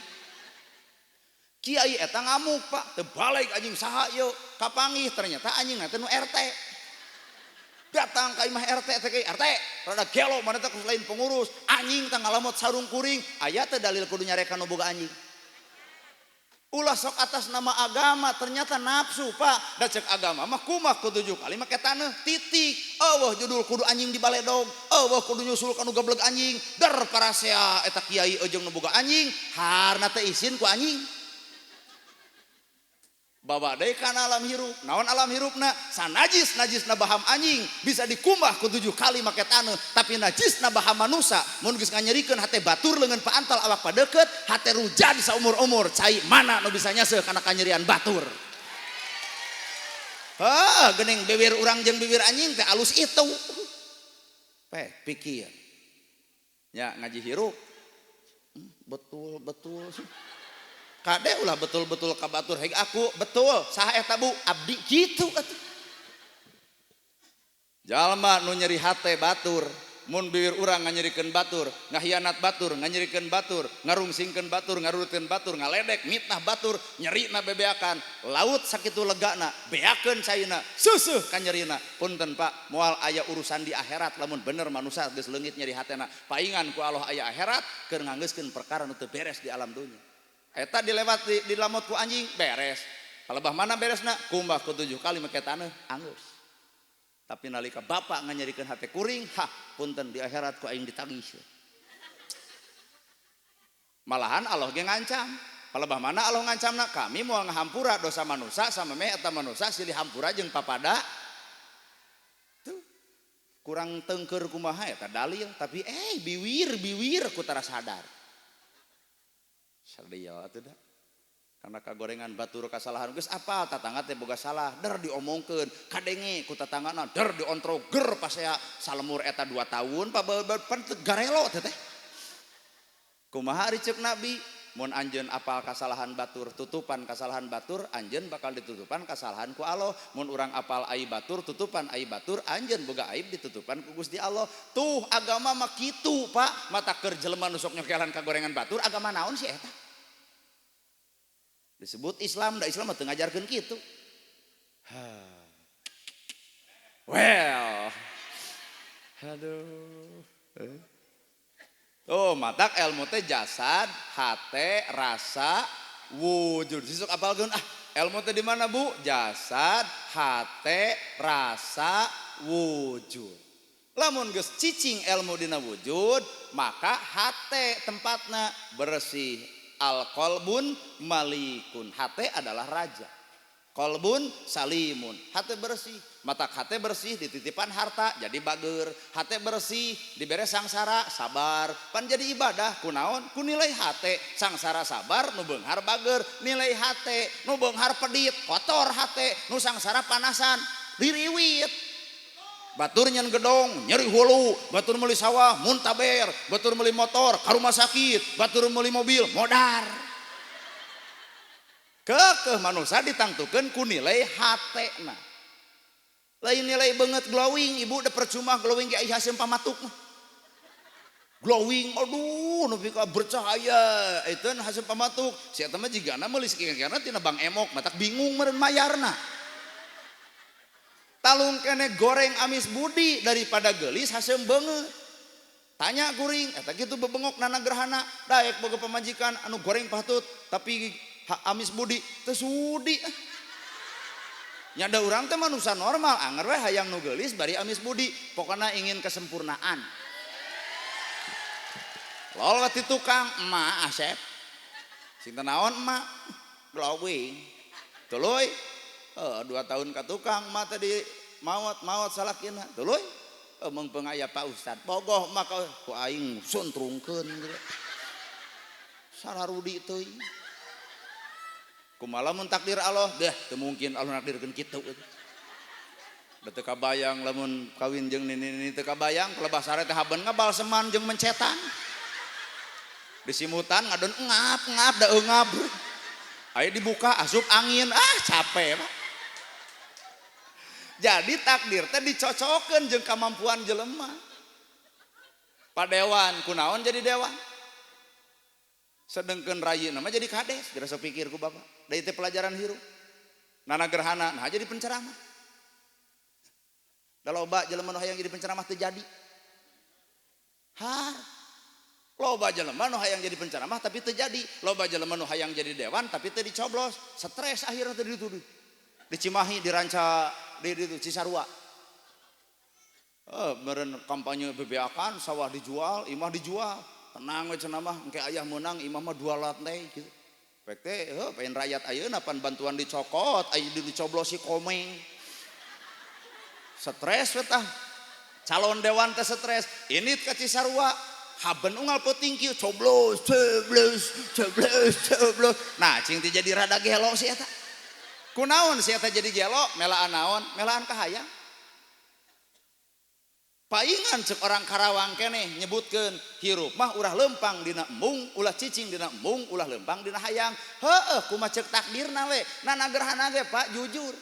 Kiai eta ngamuk Pak, teu balik anjing saha yeuh, kapanggih ternyata anjingna teh nu RT. datang ka imah RT teh RT rada gelo mana teh selain pengurus anjing teh ngalamot sarung kuring aya teh dalil kudu nyarekan nu boga anjing ulah sok atas nama agama ternyata nafsu Pak da cek agama mah kumaha ku 7 kali make taneuh titik eueuh judul kudu anjing di baledog eueuh kudu nyusul ka nu gableg anjing der parasea eta kiai ejeung nu boga anjing harna teh izin ku anjing bawa deui kana alam hirup naon alam hirupna sanajis-najisna baham anjing bisa dikumbah ku 7 kali make taneuh tapi najisna baham manusia mun geus nganyerikeun hate batur leungeun paantal awak padeukeut hate rujan saumur-umur cai mana nu bisa nyaseuh kana kanyerian batur geuning bibir urang jeung bibir anjing teh alus itu pikir nya ngaji hirup betul kade ulah betul-betul ka batur heg aku betul saha eta Bu abdi kitu atuh jalma nu nyeri hate batur mun bibir urang nganyerikeun batur ngahianat batur nganyerikeun batur ngarungsingkeun batur ngarurutkeun batur ngaledek mitnah batur nyerina bebeakan laut sakitu legana beakeun caina seusseuh kanyerina punten Pak moal aya urusan di akhirat lamun bener manusia geus leungit nyeri hatena paingan ku Allah aya akhirat keur nganggeuskeun perkara nu teu beres di alam dunya eta dilewat di lamot ku anjing beres kalebah mana beresna kumbah ku 7 kali make taneuh anggeus tapi nalika bapak nganyerikeun hate kuring punten di akhirat ku aing ditagih malahan Allah ge ngancam kalebah mana Allah ngancamna kami moal ngahampura dosa manusia samemeh eta manusia silih hampura jeung papada tuh kurang teungkeur kumaha eta dalil tapi biwir ku tara sadar sadia atuh da karena kagorengan batur kasalahan geus apal tatangga teh boga salah der diomongkeun kadenge ku tatanggana der diontro ger pasea salemur eta 2 tahun pan garelo teh kumaha ari ceuk nabi mun anjeun apal kasalahan batur tutupan kasalahan batur anjeun bakal ditutupan kasalahan ku Allah mun urang apal aib batur tutupan aib batur anjeun boga aib ditutupan ku Gusti Allah tuh agama mah kitu Pak mata keur jelema nu sok nyokelan kagorengan batur agama naon sih eta disebut Islam da Islam mah teu ngajarkeun kitu well aduh oh matak ilmu teh jasad hate rasa wujud sisuk apalkeun ilmu teh di mana Bu jasad hate rasa wujud lamun geus cicing ilmu dina wujud maka hate tempatna bersih al qalbun malikun hate adalah raja qalbun salimun hate bersih matak hate bersih dititipan harta jadi bager hate bersih dibere sangsara sabar pan jadi ibadah kunaon ku nilai hate sangsara sabar nu beunghar bager nilai hate nu beunghar pedit kotor hate nu sangsara panasan diriwit batur nyen gedong nyeri hulu batur meuli sawah muntaber batur meuli motor ka rumah sakit batur meuli mobil modar keukeuh manusia ditangtukeun ku nilai hatena lain nilai banget glowing ibu da percuma glowing ge aya haseum pamatuk mah glowing aduh nu pika bercahaya itu haseum pamatuk sia teh mah jigana meuli sakira-kira tina Bang Emok matak bingung meureun mayarna talung kene goreng amis budi daripada gelis haseum beungeut tanya kuring eta kitu bebengok nana gerhana daek boga pamajikan anu goreng patut tapi amis budi teu sudi nyada urang teh manusia normal anger we hayang nu geulis bari amis budi pokona ingin kesempurnaan lol ti tukang emak asep sing teh naon emak glowing tuluy 2 tahun ka tukang emak tadi maot salakina tuluy meungpeung aya Pak Ustad bogoh emak ku aing suntrungkeun sararudi teuing kumaha mun takdir Allah teu mungkin Allah nakdirkeun kitu da teu kabayang lamun kawin jeung nini teu kabayang kelebah sare teh haben ngabal seman jeung mencetan disimutan ngadon ngap da eungap aya dibuka asup angin capek Pak jadi takdir teh dicocokeun jeung kamampuan jelema padewan kunaon jadi dewan sedengkeun rayina mah jadi kades geura sok pikir ku bapak da teh pelajaran hirup nana gerhana nah jadi penceramah Da loba jelema nu hayang jadi penceramah teu jadi. Loba jelema nu hayang jadi penceramah tapi teu jadi. Loba jelema nu hayang jadi dewan tapi teu dicoblos. Stres akhirnya teu dituduh. Di Cimahi, di Ranca, di Cisarua. Meureun kampanye bebeakan, sawah dijual, imah dijual. Tenang we cenah mah, engke aya meunang, imah mah 2 lantai gitu. Pek teh pengen rakyat ayeuna pan bantuan dicokot, aya dicoblosi komeng. Stres we tah. Calon dewan teh stres. Ini ka Cisarua, haben unggal peuting kieu coblos. Nah, cing teh jadi rada gelo si eta. Kunaon si eta jadi gelo? Melaan naon? Melaan kahayang. Paingan cek orang Karawang keneh nyebutkeun hirup mah ulah lempang dina embung, ulah cicing dina embung, ulah lempang dina hayang. Heueuh kumaha cek takdirna we. Nanagerhana ge Pak jujur.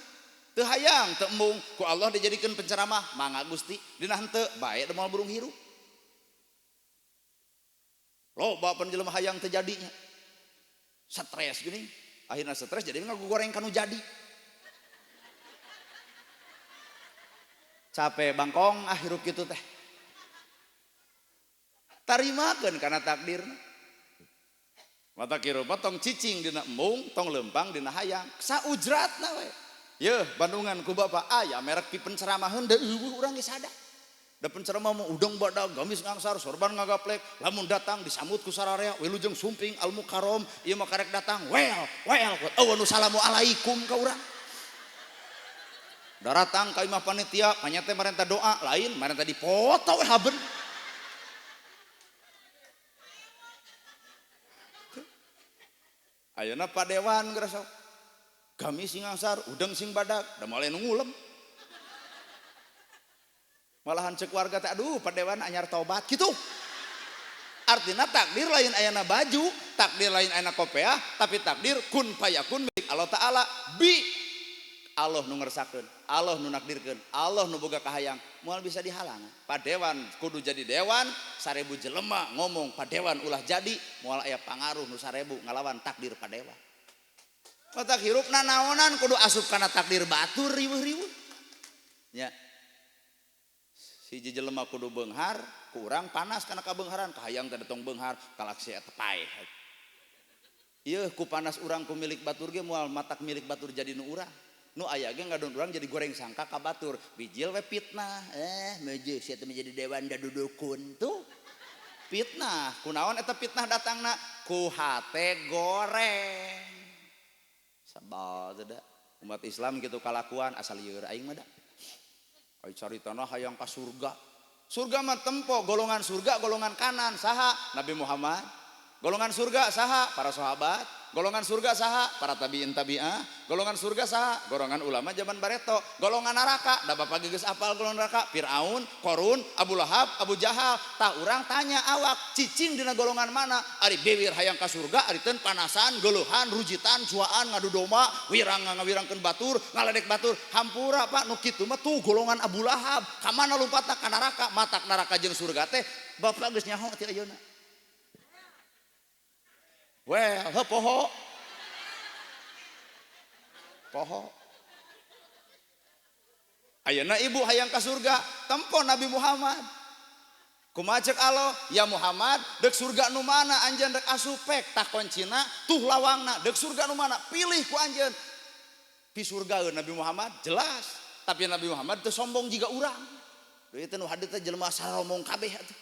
Teu hayang teu embung ku Allah dijadikeun penceramah, mangga Gusti dina henteu bae da moal burung hirup. Loba pan jelema hayang teu jadinya. Stres geuning. Akhirna stres jadi ngagoreng kanu jadi. Capek bangkong hirup gitu teh. Tarimakeun kana takdir. Mata kirup tong cicing dina embung, tong lempang dina hayang. Saujratna we. Yeuh Bandungan ku Bapak aya merek pi penceramaheun da eueuh urang ge sada. Da penceramah mah udang badag gamis ngangsar sorban ngagaplek lamun datang disambut ku sararea wilujeng sumping al mukarrom ieu mah karek datang well nu salamu alaikum ka urang. Daratang ka imah panitia panyate marenta doa lain marenta dipoto we haben. Ayeuna Pak Dewan geus kami sing ngangsar udang sing badag da moal nu ngulem. Malahan cek warga teh aduh Pak Dewan anyar tobat kitu. Artinya takdir lain ayana baju, takdir lain ayana kopiah, tapi takdir kun fayakun milik Allah Ta'ala bi Allah nu ngersakeun, Allah nu nakdirkeun, Allah nu boga kahayang, moal bisa dihalang. Pak Dewan kudu jadi dewan, 1000 jelema ngomong Pak Dewan ulah jadi, moal aya pangaruh nu 1000 ngalawan takdir Pak Dewan. Mata hirupna naonan kudu asup kana takdir batur riweuh-riweuh. Nya. Siji jelema kudu beunghar, kurang panas kana kabeungharan, kahayang teh datang beunghar, kalaksi eta paeh. Ieu ku panas urang ku milik batur ge moal matak milik batur jadi nu urang. Nu aya ge ngadon urang jadi goreng sangka ka batur bijil we fitnah meuje sia teh menjadi dewan da dudukun tuh fitnah kunaon eta fitnah datangna ku hate goreng sabal teh da umat Islam gitu kalakuan asal lieur aing mah da ai caritana hayang ka surga mah tempo golongan surga golongan kanan saha Nabi Muhammad golongan surga saha para sahabat golongan surga saha para tabiin tabi'ah golongan surga saha golongan ulama zaman bareto golongan neraka da bapak geus apal golongan neraka Firaun Qarun Abu Lahab Abu Jahal tah urang tanya awak cicing dina golongan mana ari bewir hayang ka surga ari teu panasan geuleuhan rujitan cuaan ngadu domba wirang ngawirangkeun batur ngaledek batur hampura Pak nu kitu mah tuh golongan Abu Lahab ka mana lompatna ka neraka matak neraka jeung surga teh bapak geus nyaho ti ayeuna. Well, poho ayeuna ibu hayang ka surga tempo Nabi Muhammad kumaha ceuk Allah ya Muhammad deuk surga nu mana anjeun rek asupek tah koncina tuh lawangna deuk surga nu mana pilih ku anjeun pi surga Nabi Muhammad jelas tapi Nabi Muhammad teu sombong jiga urang deui teh nu hadir teh jelema saromong kabeh atuh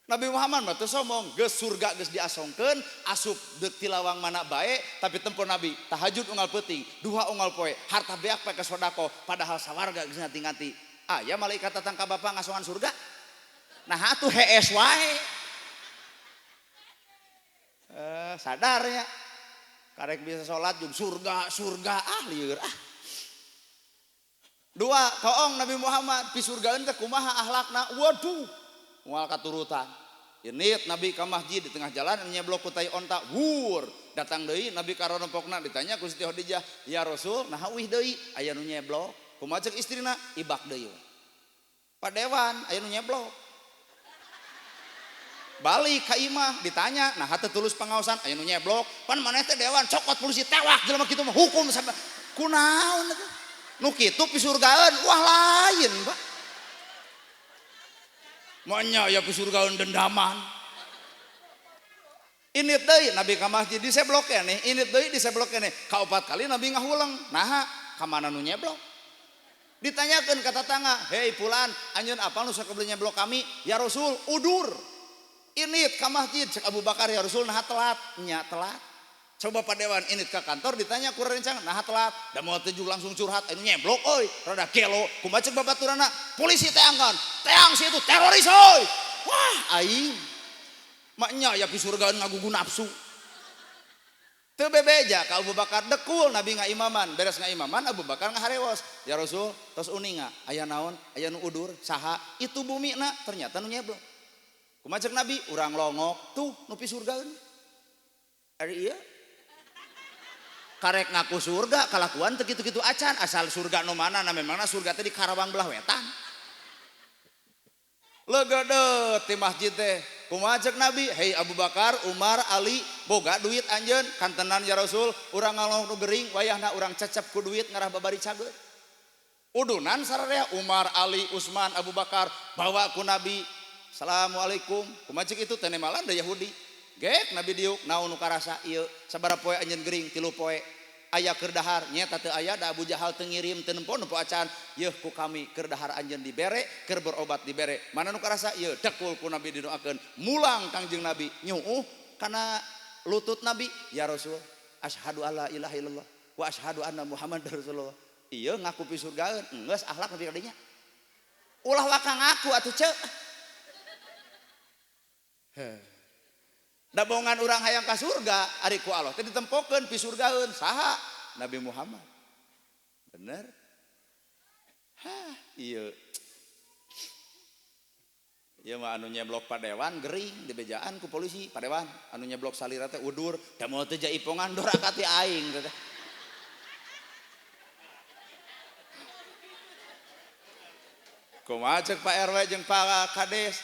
Nabi Muhammad mah teu sombong, geus surga geus diasongkeun, asup deuk ti lawang mana bae, tapi tempo Nabi tahajud unggal peuting, duha unggal poe, harta beak pake sodako, padahal sawarga geus ngati-ngati. Aya malaikat datang ka Bapa ngasongan surga? Nah atuh hees wae. Sadar ya. Karek bisa salat jeung surga lieur ah. Dua, toong Nabi Muhammad pi surga teh kumaha akhlakna? Waduh. Mual katurutan ini Nabi ke masjid di tengah jalan nyeblok ku tai onta wur datang deui Nabi ka rompokna ditanya ku Siti Khadijah ya Rasul nah euih deui aya nu nyeblok kumaha ceuk istrina ibak deui Pak Dewan aya nu nyeblok balik ka imah ditanya nah hate tulus pangaosan aya nu nyeblok pan maneh teh dewan cokot polisi tewak jelema kitu mah hukum sampai kunaon eta Nu kitu pisurgaeun wah lain Pak. Monya ya pisurgaeun dendaman. Ini deui Nabi ka masjid diseblok keneh, ini deui diseblok keneh. Kaopat kali Nabi ngahulang. Naha ka mana nu nyeblok? Ditanyakeun ka tetangga, "Hei fulan, anjeun apa nu sok beli nyeblok kami?" "Ya Rasul, udur." "Init ka masjid," cek Abu Bakar, "Ya Rasul, nah telat." "Nya telat." Coba Pak Dewan init ka kantor ditanya ku rencang, "Nah telat." Da mau tujuh langsung curhat, "Anu nyeblok euy, rada gelo." Kumaha cek babaturanna, "Polisi teangkan. Teang si itu teroris euy." Wah, aing maknya ya pisurgaeun ngagugu nafsu. Teu bebeja ka Abu Bakar dekul Nabi ngaimaman, beres ngaimaman Abu Bakar ngaharewos, "Ya Rasul, tos uninga aya naon? Aya nu udur, saha?" "Itu bumina ternyata nu nyeblok." Kumaha cek Nabi, "Urang longok tuh nu pisurgaeun." Ari ieu karek ngaku surga kalakuan teu kitu-kitu acan, asal surga nu mana na memangna surga teh di Karawang belah wetan. Legedet di masjid teh. Kumaha cek Nabi, "Hei Abu Bakar, Umar, Ali, boga duit anjeun?" "Kantenan ya Rasul, urang ngalong nu gering, wayahna urang cecep ku duit ngarah babari cageut." Udunan sararea Umar, Ali, Utsman, Abu Bakar bawa ku Nabi. "Assalamualaikum." Kumaha cek itu teh nemalan da Yahudi. Gek Nabi diuk, "Naon nu karasa ieu? Sabaraha poe anjeun gering? 3 poe." "Aya keur dahar." "Nya teu aya da Abu Jahal teu ngirim teu nempo acan." "Yeuh ku kami keur dahar anjeun dibere, keur berobat dibere." "Mana nu karasa ieu?" Dekul ku Nabi didoakeun. Mulang Kangjeng Nabi nyuuh kana lutut Nabi, "Ya Rasul, asyhadu alla ilaha illallah wa asyhadu anna Muhammadar Rasulullah." Ieu ngaku pisurgaeun, enggeus akhlak nepi ka dinya. Ulah waka ngaku atuh ceuk. Da bohongan urang hayang ka surga, ari ku Allah teh ditempokeun pisurgaeun saha? Nabi Muhammad. Bener? Hah, ieu. Ieu mah anu nyeblok Pak Dewan gering dibejaan ku polisi. "Pak Dewan, anu nyeblok salira teh udur, da moal teh jaipongan dorakati aing teh." Kumaha cek Pak RW jeung Pak Kades?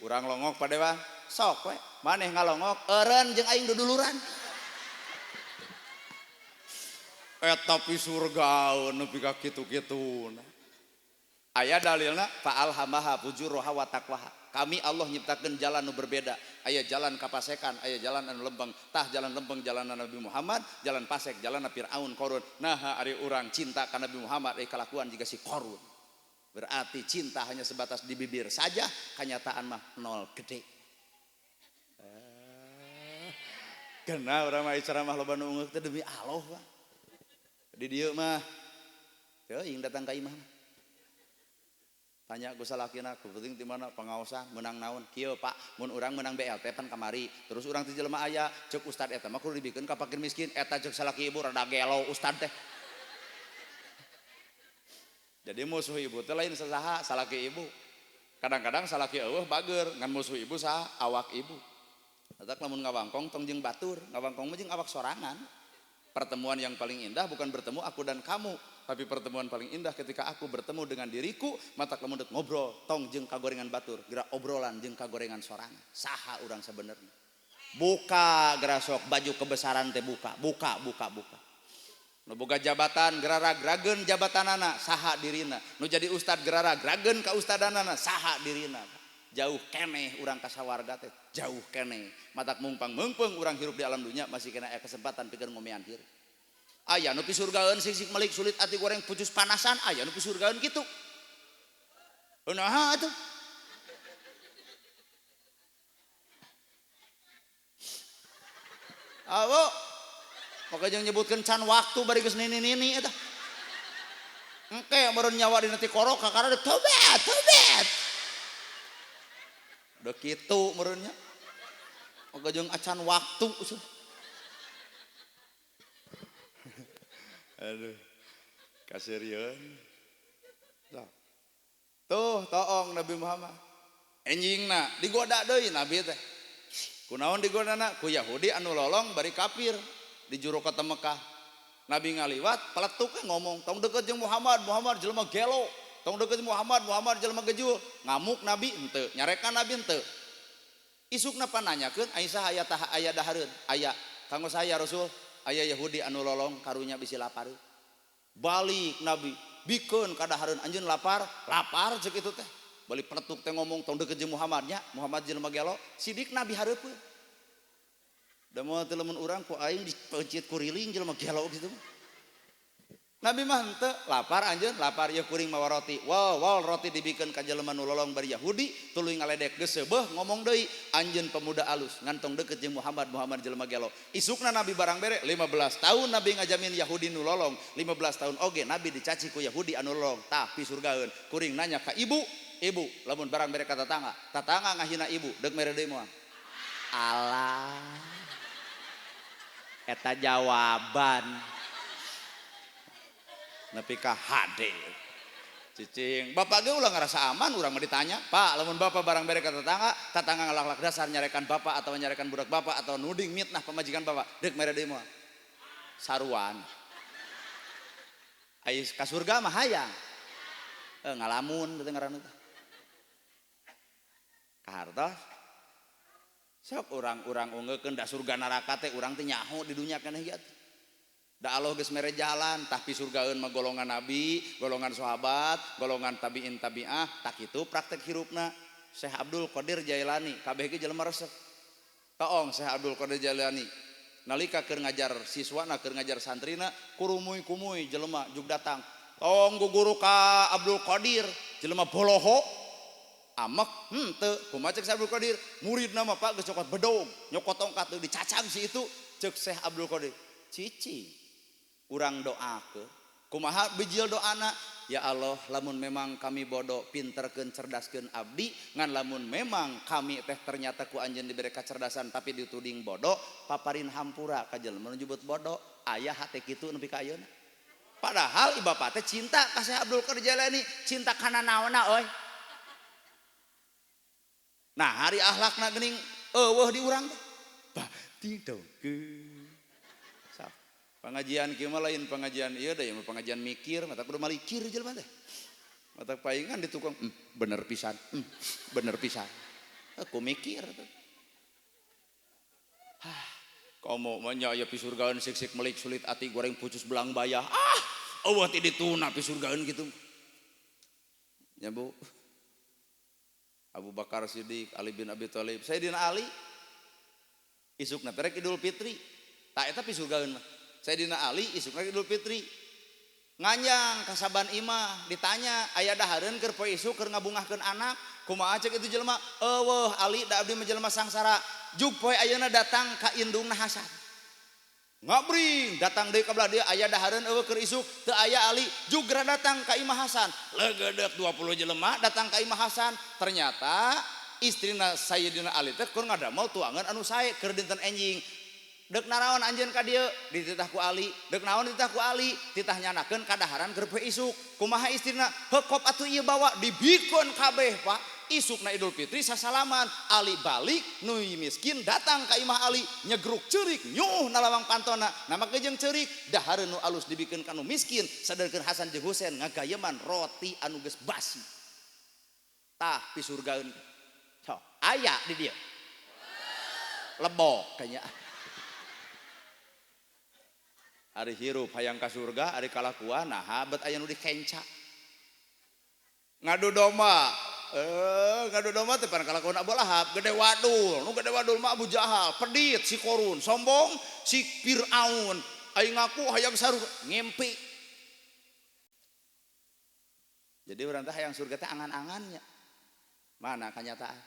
"Urang longok Pak Dewan." "Sok we, maneh ngalongok, eureun jeung aing duduluran." Eta pisurgaeun nepi ka kitu-kituna. Aya dalilna fa'alhamaha fujuraha wa taqwaha. Kami Allah nyiptakeun jalan nu berbeda. Aya jalan kapasekan, aya jalan anu lempeng. Tah jalan lempeng jalan Nabi Muhammad, jalan pasek jalan Firaun Qarun. Nah ari urang cinta ka Nabi Muhammad ai kalakuan jiga si Qarun. Berarti cinta hanya sebatas di bibir saja, kenyataan mah nol gede. Kenal urang mah ceramah loba nu ungeuk teh demi Allah, Pak. Di dieu mah teuing datang ka imam. Tanya ku salakina, ku penting di mana pengaosan menang naon? Kieu Pak, mun urang menang BLT pan kamari. Terus urang ti jelema aya, ceuk ustad eta mah kudu dibikeun ka fakir miskin. Eta ceuk salaki ibu rada gelo ustad teh. Jadi musuh ibu teh lain sasaha, salaki ibu. Kadang-kadang salaki eueuh bager, ngan musuh ibu saha awak ibu. Eta lamun ngawangkong tong jeung batur, ngawangkong mah jeung awak sorangan. Pertemuan yang paling indah bukan bertemu aku dan kamu, tapi pertemuan paling indah ketika aku bertemu dengan diriku, mata lamun deuk ngobrol tong jeung kagorengan batur, geura obrolan jeung kagorengan sorangan. Saha urang sabenerna. Buka geura sok baju kebesaran teh buka. Nu boga jabatan geura ragrageun jabatanana, saha dirina. Nu jadi ustad geura ragrageun ka ustadanana, saha dirina. Jauh keneh urang ka sawarga teh, jauh keneh. Matak mungpang-mungpeung urang hirup di alam dunia masih kena aya kesempatan pikeun ngomean hirup. Aya nu pisurgaeun sik melik sulit ati goreng pucus panasan, aya nu pisurgaeun kitu. Kunaha atuh? Awo, maka jeung nyebutkeun can waktu bari geus nini-nini eta. Engke meureun nyawa dina ti korok kakara tobat. Udah kitu meureunnya. Maka jeung acan waktu. Aduh. Kasirieun. Tuh toong Nabi Muhammad. Enjingna digoda deui Nabi teh. Kunaon digodana? Ku Yahudi anu lolong bari kafir di juru kota Mekah. Nabi ngaliwat peletuk ngomong, "Tong deukeut jeung Muhammad jelema gelo. Tong deukeut Muhammad jelema gejul." Ngamuk Nabi henteu, nyarekan Nabi henteu. Isukna pananyakeun, "Aisyah aya dahareun?" "Aya." "Kanggo saya Rasul, aya Yahudi anu lolong karunya bisi lapar." balik Nabi bikeun kadahareun anjeun lapar cek itu teh balik peletuk teh ngomong tong deukeut jeung Muhammadnya Muhammad jelema gelo sidik Nabi hareupeun da moal teh lamun urang ku aing dipeucit ku riling jelema gelo gitu Nabi mah henteu lapar anjeun lapar ieu kuring mawa roti wal roti dibikeun ka jelema nu lolong bari Yahudi tuluy ngaledek geus seubeuh ngomong deui anjeun pemuda alus ngantong deukeut jeung Muhammad jelema gelo isukna Nabi barang bere 15 tahun Nabi ngajamin Yahudi nu lolong 15 tahun oge Nabi dicaci ku Yahudi anu lolong tah pisurgaeun kuring nanya ka ibu lamun barang bere ka tatangga ngahina ibu deuk mere deui moal alah eta jawaban nepi ka hade cicing bapak ge ulah ngerasa aman urang mah ditanya pak lamun bapak barang bere ka tatangga ngalak-lak dasar nyarekan bapak atau nyarekan budak bapak atau nuding mitnah pamajikan bapak deuk mere deui moal saruan aya ka surga mah hayang ngalamun teh ngaranna teh kahartos sok urang unggeukeun da surga neraka teh urang teh nyaho di dunya keneh ieu da Allah geus mere jalan tah pi surgaeun mah golongan nabi golongan sahabat golongan tabiin tabi'ah tak kitu praktek hirupna Syekh Abdul Qadir Jailani kabeh ge jelema resep kaong Syekh Abdul Qadir Jailani nalika keur ngajar siswana keur ngajar santrina kurumuy-kumuy jelema jug datang tong guguru ka Abdul Qadir jelema boloho amek henteu kumaha cek Syekh Abdul Qadir muridna mah Pak geus cokot bedog nyokot tongkat teu dicacang si itu cek Syekh Abdul Qadir cici urang doakeun kumaha bijil doana ya Allah lamun memang kami bodoh pinterkeun cerdaskeun abdi ngan lamun memang kami teh ternyata ku anjeun diberi kecerdasan tapi dituding bodoh paparin hampura ka jelema nu nyebut bodoh aya hate kitu nepi ka ayeuna padahal ieu bapak teh cinta ka Syekh Abdul Qadir Jailani cinta kana naonna euy nah hari akhlakna geuning eueuh di urang teh bati dongkeun pengajian kieu mah lain pengajian ieu da mah pengajian mikir mata kudu malikir jelema teh mata paingan di tukang bener pisan aku mikir tuh komo manya aya pi surgaeun sik-sik melik sulit ati goreng pucus belang bayah eueuh ti dituna pi surgaeun kitu nya Bu Abu Bakar Siddiq Ali bin Abi Thalib Sayyidina Ali isukna terek Idul Fitri tak eta pi surgaeun mah Sayyidina Ali isukna Idul Fitri nganyang kasaban imah ditanya aya dahareun keur poe isuk keur ngabungahkeun anak kumaha cek itu jelema eueuh Ali da abdi mah jelema sangsara jug poe ayeuna datang ka indungna Hasan ngabring datang deui ka belah dieu aya dahareun eueuh keur isuk teu aya Ali jugra datang ka imah Hasan legedeuk 20 jelema datang ka imah Hasan ternyata istrina Sayyidina Ali teh keur ngadamel tuangan anu sae keur dinten enjing dek naraon anjeun ka dieu dititah ku Ali dek naon dititah ku Ali titah nyanakeun kadaharan keur poe isuk kumaha istrina hekop atuh ieu bawa dibikeun kabeh Pak isukna Idul Fitri sasalaman Ali balik nu miskin datang ka imah Ali nyegruk ceurik nyuh na lawang pantona nama jeung ceurik dahareun nu alus dibikeun ka nu miskin sadarkeun Hasan jeung Husein ngagayeman roti anu geus basi tah pi surgaeun sok aya di dieu lebok kayaknya ari hirup hayang ka surga ari kalakuan nah bet aya nu dikenca ngadu domba teh pan kalakuan Abu Lahab gede wadul nu gede wadul mah Abu Jahal pedit si Korun sombong si Firaun aing ngaku hayang sarug ngimpi jadi urang teh hayang surga teh angan-angannya mana kenyataan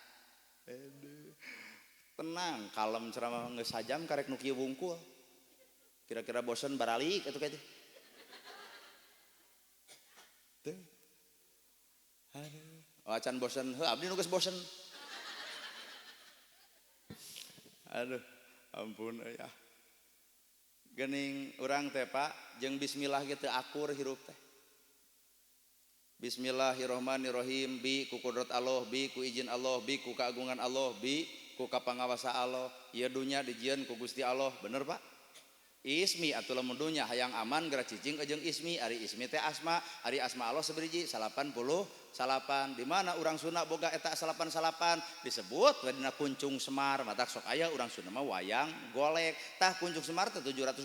tenang kalem ceramah geus sajam karek nu kieu wungkul kira-kira bosan baralik itu kayak tuh aduh acan bosan abdi nu geus bosan aduh ampun ya geuning urang teh Pak jeung bismillah gitu akur hirup teh Bismillahirrahmanirrahim bi ku kudrat Allah bi ku izin Allah bi ku keagungan Allah bi ku kapangawasa Allah ieu dunya dijieun ku Gusti Allah bener Pak Ismi atuh lamun dunya hayang aman geura cicing jeung ismi. Ari ismi teh asma, ari asma Allah saberiji 88. Di mana urang Sunda boga eta 88 disebut we dina kuncung semar. Matak sok aya urang Sunda mah wayang golek. Tah kuncung semar teh 720,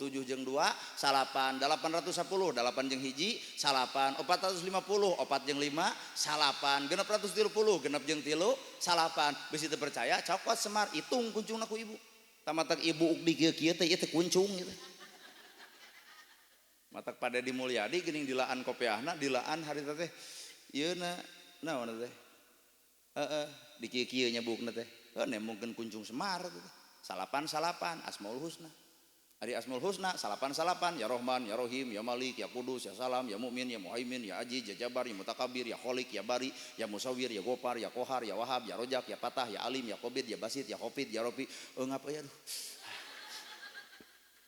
7 jeung 2 salapan, 810, 8 jeung hiji salapan, 450, 4 jeung 5 salapan, 630, 6 jeung 3 salapan. Bisi teu percaya cokot semar hitung kuncungna ku ibu. Tamatak ibu di kieu teh ieu teh kuncung gitu. Matak pada di Mulyadi geuning dilaan kopiahna, dilaan harita teh ieu naon teh? Di kieu nyebukna teh. Nemongkeun kuncung semar teh. Salapan Asmaul Husna. Ari Asmaul Husna salapan ya Rahman, ya Rahim, ya Malik, ya Kudus, ya Salam, ya Mukmin, ya Muhaimin, ya Aziz, ya Jabbar, ya Mutakabbir, ya Khaliq, ya Bari, ya Musawwir, ya Ghaffar, ya Qahar, ya Wahhab, ya Rojak, ya Fatah, ya Alim, ya Qabid, ya Basit, ya Khafid, ya Rafi. Ngapa ya aduh.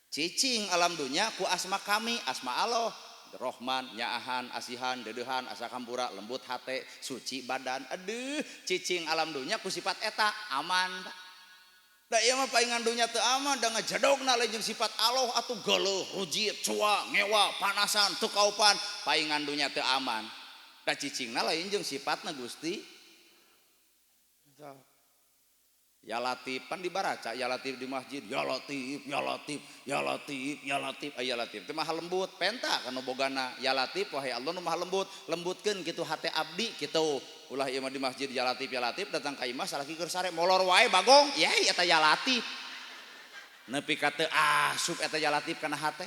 Cicing alam dunya ku asma kami, asma Allah. Rahman, Nyaahan, Asihan, Dedehan, Asa Kampura, lembut hate, suci badan. Aduh, cicing alam dunya ku sifat eta aman. Da ieu mah paingan dunya teu aman da ngajadogna lain jeung sifat Allah atuh geuleuh, rujit, cua, ngewa, panasan, teu kaupan, paingan dunya teu aman. Da cicingna lain jeung sifatna Gusti. Ya Latif pan dibaraca, ya Latif di masjid, ya Latif, ya Latif, ya Latif, ya Latif, ya Latif. Teu maha lembut, penta kana bogana. Ya Latif wahai Allah nu maha lembut, lembutkeun kitu hate abdi kitu. Ulah ieu mah di masjid ya Latif datang ka imah salaki keur sare molor wae bagong. Yai eta ya Latif. Nepi ka teu asup eta ya Latif kana hate.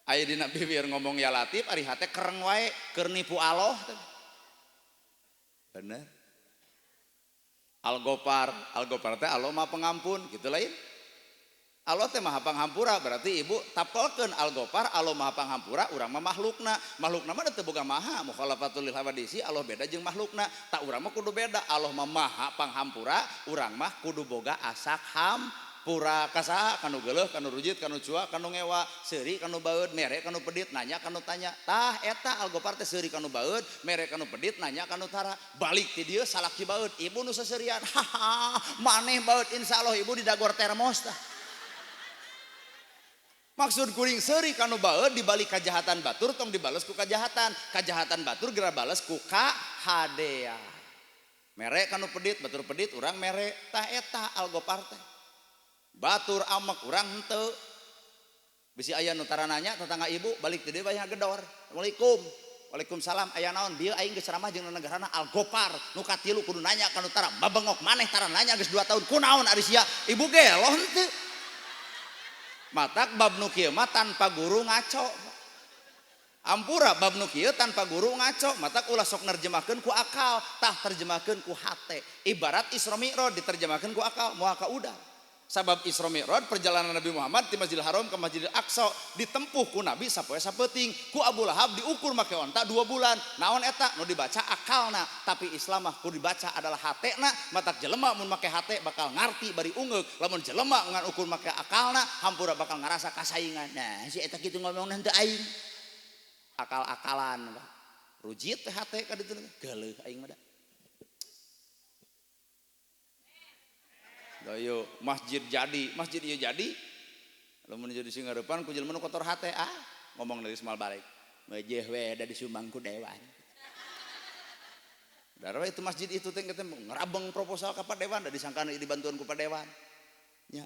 Aya dina bibir ngomong ya Latif ari hate kereng wae keur nipu Allah. Bener. Al-Ghafar teh Allah Maha Pengampun gitu lain. Allah teh Maha Panghampura berarti ibu tapelkeun Al-Ghafar Allah Maha Panghampura urang mah makhlukna mah teu boga maha mukhalafatul lil hawadisi Allah beda jeung makhlukna tak urang mah kudu beda Allah mah Maha Panghampura urang mah kudu boga asak hampura kasaha kanu geuleuh kanu rujit kanu cua kanu ngewa seuri kanu baeud mere kanu pedit nanya kanu tanya tah eta Al-Ghafar teh seuri kanu baeud mere kanu pedit nanya kanu tara balik ti dieu salaki baeud ibu nu saseurian haha maneh baeud insyaallah ibu di dagor termos tah. Maksud kuring seuri kanu baeud dibalik kajahatan batur tong dibales ku kajahatan batur geura bales ku kahadean mere kanu pedit batur pedit urang mere tah eta Al-Ghafar teh batur amak urang henteu bisi aya nu tara nanya tetangga ibu balik teh deui aya gedor Assalamualaikum Waalaikumsalam aya naon bieu aing geus ceramah jeung negarana Al-Ghafar nu katilu kudu nanya kanu tara babengok maneh tara nanya geus 2 tahun kunaon ari sia ibu gelo henteu matak bab nu kieu mah tanpa guru ngaco ampura bab nu kieu tanpa guru ngaco matak ulah sok nerjemahkeun ku akal tah terjemahkeun ku hate ibarat Isra Mi'raj diterjemahkeun ku akal moal ka udah sabab Isra Mi'raj perjalanan Nabi Muhammad ti Masjidil Haram ke Masjidil Aqsa ditempuh ku Nabi sapoe sapeuting ku Abu Lahab diukur make onta 2 bulan naon eta nu dibaca akalna tapi Islam mah kudu dibaca adalah hatena matak jelema mun make hate bakal ngarti bari ungeuk lamun jelema ngan ukur make akalna hampura bakal ngarasa kasaingan nah si eta kitu ngomongna henteu aing akal-akalan rujit teh hate ka ditu geuleuh aing mah da. Ayo masjid ieu jadi lamun jadi singarepan ku jelema nu kotor hate ngomong dari semal balik mejeh we da disumbang ku dewan darah itu masjid itu teh ngerabeng proposal ka Padewan da disangkana dibantuan ku Padewan nya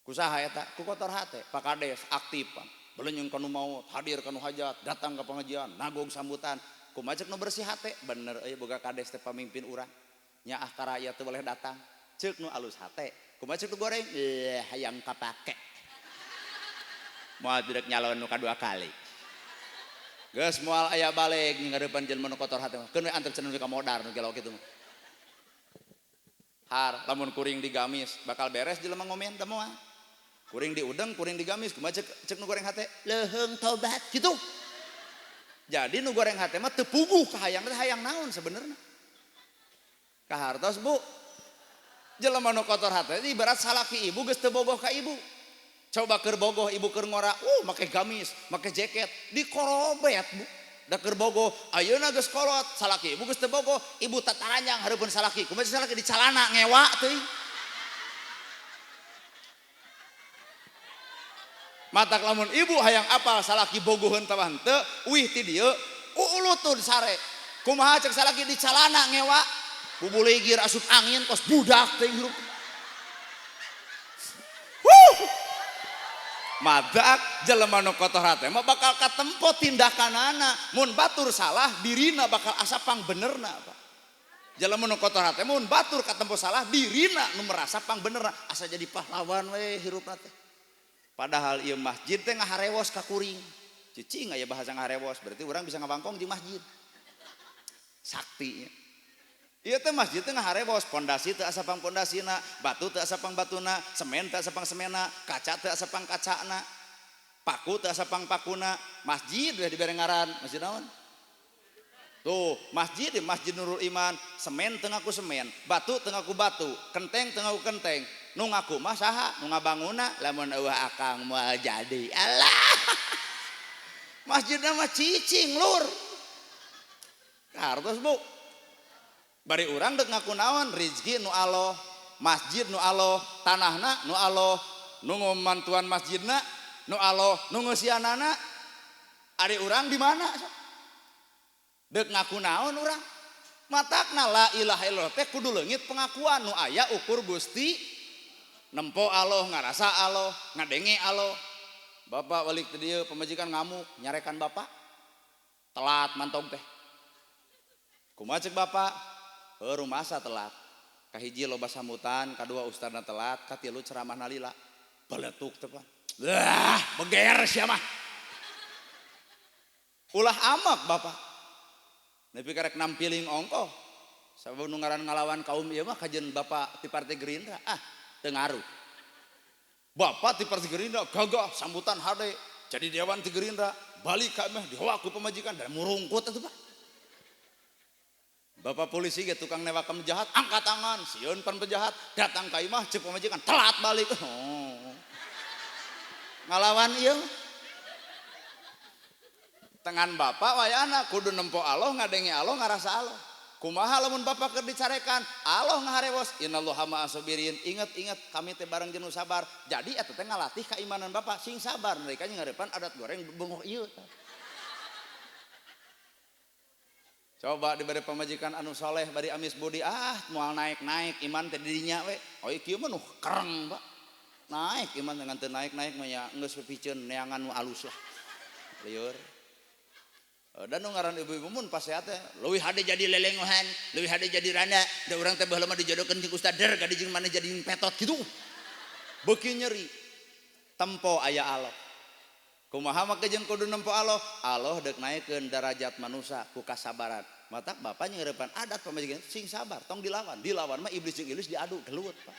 kusaha eta ku kotor hate Pak Kades aktif belenyung kanu maot hadir kanu hajat datang ka pengajian nagong sambutan kumajek nu bersih hate bener euy boga Kades teh pamimpin urang nya ka rakyat teu boleh datang ceuk nu alus hate kumaha ceuk goreng hayang kapake moal direk nyalon nu kadua kali geus moal aya balik ngarepan jelema nu kotor hate keun we antar cenah ka modar nu gelo kitu har lamun kuring digamis bakal beres jelema ngomen teh moal kuring diudeng kuring digamis kumaha ceuk nu goreng hate leuheung tobat kitu jadi nu goreng hate mah teu puguh ka hayang teh hayang naon sebenarnya kahartos Bu jelema nu kotor hate ibarat salaki ibu geus teu bogoh ka ibu coba keur bogoh ibu keur ngora make gamis make jaket dikorobet Bu da keur bogoh ayeuna geus kolot salaki ibu geus teu bogoh ibu tataranjang hareupeun salaki kumaha salaki di calana ngewa teuing matak lamun ibu hayang apal salaki bogoheun tah henteu wih ti dieu ulutun sare kumaha cek salaki di calana ngewa bubulegir asup angin kos budak teh hirup madak jelema nu kotor hate mah bakal katempo tindakanana mun batur salah dirina bakal asapang benerna Pak. Jelema nu kotor hate mun batur katempo salah dirina nu merasa pang benerna asa jadi pahlawan we hirupna teh. Padahal ieu masjid teh ngaharewos ka kuring. Cicing aya bahasa ngaharewos berarti urang bisa ngabangkong di masjid. Sakti. Ieu teh masjid teh ngaharewos, pondasi teu asa pang pondasina, batu teu asa pang batuna, semen teu asa pang semena, kaca teu asa pang kacana, paku teu asa pang pakuna. Masjid we dibere ngaran, masjid naon? Tuh, masjid Nurul Iman, semen teu ngaku semen, batu teu ngaku batu, kenteng teu ngaku kenteng. Nu ngaku mah saha? Nu ngabanguna lamun eueuh akang moal jadi. Alah. Masjidna mah cicing lur. Kartos Bu. Bari urang dek ngaku naon rezeki nu Allah, masjid nu Allah, tanahna nu Allah, nu mantuan masjidna nu Allah, nu ngeusianana ari urang di mana? Dek ngaku naon urang? Matakna la ilaha illallah teh kudu leungit pengakuan nu aya ukur Gusti nempo Allah, ngarasa Allah, ngadenge Allah. Bapak balik ke dia pemajikan ngamuk nyarekan bapak telat mantong teh kumaha cek bapak rumasa telat kahiji loba sambutan kadua ustadna telat katilu ceramah nalila baletuk teh Pak beger sia mah ulah amak bapak nepi karek nampiling ongko sabab nu ngaran ngalawan kaum ieu mah kajen bapak ti Partai Gerindra teu ngaruh. Bapak ti Partai Gerindra gagah sambutan hade jadi dewan ti Gerindra balik ka mah dihawa ku pemajikan dan murungkut atuh Pak. Bapak polisi ge tukang newakam jahat angkat tangan sieun pan penjahat datang ka imah cek pemajikan telat balik. Ngalawan ieu tangan bapak wayana kudu nempo Allah ngadenge Allah ngarasa Allah. Kumaha lamun bapak keur dicarekan Allah ngaharewos innallaha ma'as sabirin inget kami teh bareng jeung sabar jadi eta teh ngalatih keimanan bapak sing sabar mereka ngarepan adat goreng beungoh ieu coba dibere pamajikan anu soleh bari amis budi moal naik iman teh didinya we kieu mah nu kereng Pak naik iman dengan teu naik mah ya geus pipikeun neangan nu alus lah lieur. Dan ngaran ibu-ibu mun pas sehat teh leuwih hade jadi lelengohan, leuwih hade jadi randa, da urang teh baheula mah dijodohkeun jeung ustad der ka dijieun mana jadi petot kitu. Beuki nyeri. Tempo aya Allah. Kumaha make jeung kudu nempo Allah? Allah deuk naikeun derajat manusia ku kasabaran. Matak bapak nyeurepan adat pamajikan sing sabar tong dilawan. Dilawan mah iblis jeung iblis diadu gelut Pak.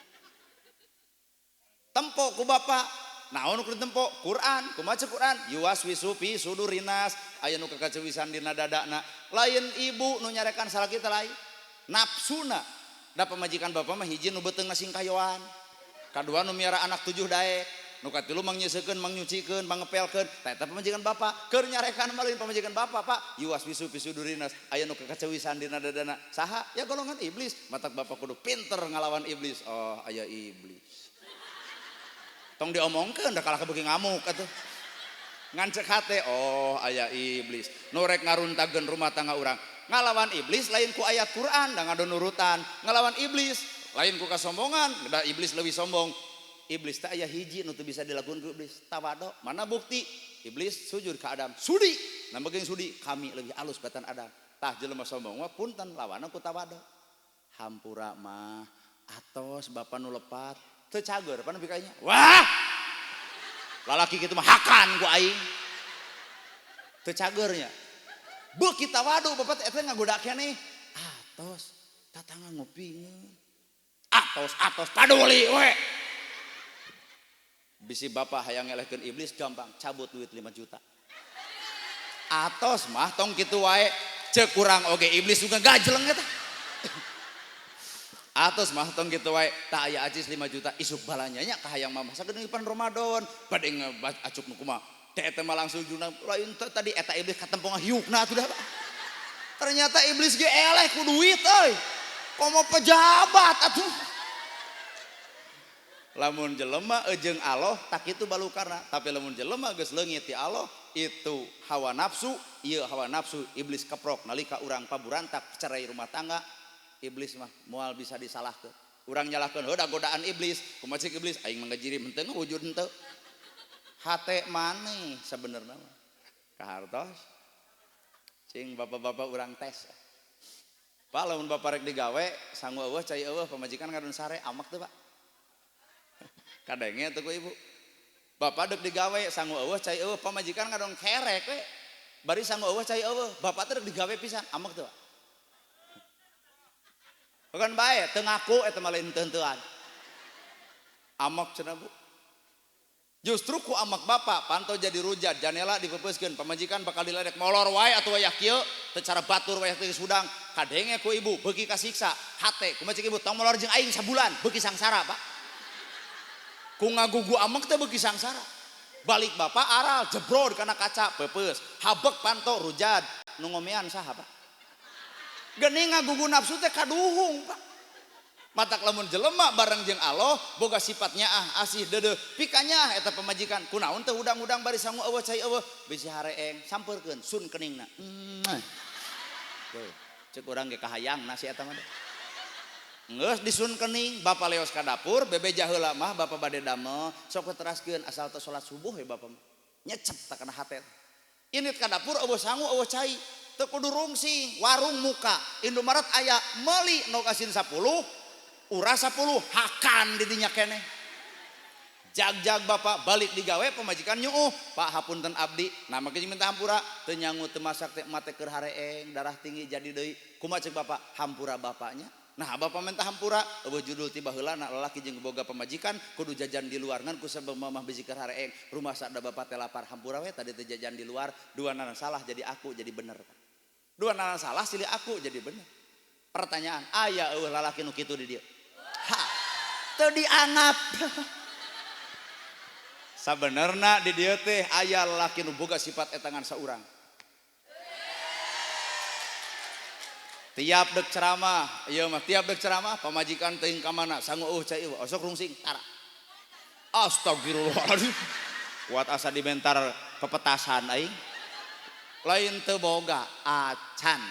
Tempo ku bapak naon kudu tempo Quran kumaha Quran yuwaswisu fi sudurinas aya nu kakacewisan dina dadana lain ibu nu nyarekan salah kita lain nafsuna da pamajikan bapak mah hiji nu beuteung ngasing kayoan kadua nu miara anak 7 daek nu katilu mang nyeusekeun mang nyucikeun mang ngepelkeun tah eta pamajikan bapak keur nyarekan malin pamajikan bapak Pak yuwaswisu fi sudurinas aya nu kakacewisan dina dadana saha ya golongan iblis matak bapak kudu pinter ngalawan iblis aya iblis tong diomongkeun da kalah beuki ngamuk atuh ngan cek hate aya iblis nu rek ngaruntageun rumah tangga urang ngalawan iblis lain ku ayat Quran da ngadonurutan ngalawan iblis lain ku kasombongan da iblis leuwih sombong iblis teh aya hiji nu teu bisa dilakukeun ku iblis tawado mana bukti iblis sujud ka Adam sudi nambegeun sudi kami leuwih alus batan Adam tah jelema sombong mah punten lawanna ku tawado hampura mah atos bapa nu lepat teu cager pan bikanya wah lalaki kitu mah hakan ku aing teu cagernya beuki tawadu bapak eta ngagoda keneh atos tatangga ngupingeun atos paduli we bisi bapak hayang ngelehkeun iblis gampang cabut duit 5 juta atos mah tong kitu wae ceuk kurang oge iblis juga gajleng eta atos mah tong kitu wae tah aya acis 5 juta isuk balanya nya ka hayang mamasakeun ipan Ramadan bade ngacuk nu kumaha teh eta mah langsung juna lain tadi eta iblis katempong hiukna atuh dah ternyata iblis ge eleh ku duit euy komo pejabat atuh Lamun jelema jeung Allah tak itu balukarna, tapi lamun jelema geus leungit ti Allah itu hawa nafsu, ieu hawa nafsu iblis keprok nalika urang paburantak cerai rumah tangga. Iblis mah moal bisa disalahkeun. Urang nyalahkeun heuda godaan iblis, kumaha cik iblis aing mangajiri henteu wujud henteu. Hate maneh sabenerna mah. Kahartos. Cing bapak-bapak urang tes. Pak lamun bapak rek digawe sangu eueuh cai eueuh pamajikan ngadon sare amak teu Pak. Kadenge teu ku ibu. Bapak deuk digawe sangu eueuh cai eueuh pamajikan ngadon kerek we. Bari sangu eueuh cai eueuh, bapak teh deuk digawe pisan amak teu Pak. Bukan bae teu ngaku eta mah lain teu-teuan. Amak cenah Bu. Justru ku amak bapak pantau jadi rujat janela dipepeuskeun pamajikan bakal diledek molor wae atuh wayah kieu teu cara batur wayah teu sudang kadenge ku ibu beuki kasiksa hate kumaha cik ibu tong molor jeung aing sabulan beuki sangsara Pak. Ku ngagugu amak teh beuki sangsara. Balik bapak aral jebrod kana kaca peupeus habek pantau rujat nu ngomean saha Pak. Geuning ngagugu nafsu teh kaduhung Pak. Matak lamun jelema bareng jeung Allah boga sifatnya asih deudeuh pikanya eta pamajikan kunaon teh udang-udang bari sangu eueuh cai eueuh bisi hareeng sampeurkeun sun keningna. Cek urang ge kahayangna si eta mah. Geus disun kening bapak leos ka dapur bebeja heula mah bapak bade damel sok teraskeun asal teu salat subuh we bapak mah. Nyecep ta kana hate. Init ka dapur eueuh sangu eueuh cai teu kudu rungsing warung muka Indomaret aya meuli nu kasin 10 urang 10 hakan di dinya keneh. Jag-jag bapak balik digawe pamajikan nyuuh Pak hapunten abdi nama ke minta hampura teu nyangu teu masak teh mate keur hareeng darah tinggi jadi deui kumaha ceuk bapak hampura bapaknya. Nah bapak minta hampura eueuh judul tiba heula na lalaki jeung boga pamajikan kudu jajan di luar ngan ku sabab mamah bisi keur hareeng rumah sada bapak teh lapar hampura we tadi teh jajan di luar dua nana salah jadi aku jadi bener. Dua nana salah silih aku jadi bener. Pertanyaan aya eueuh lalaki nu kitu di dieu. Ha teu dianggap. Sabenerna di dieu teh aya lalaki nu boga sifat eta ngan saurang. Tiap dek ceramah, ieu mah tiap dek ceramah pamajikan teuing ka mana sangu eueuh cai eueuh osok rungsing tara. Astagfirullahaladzim. Kuat asa dibentar pepetasan aing. Lain teu boga acan.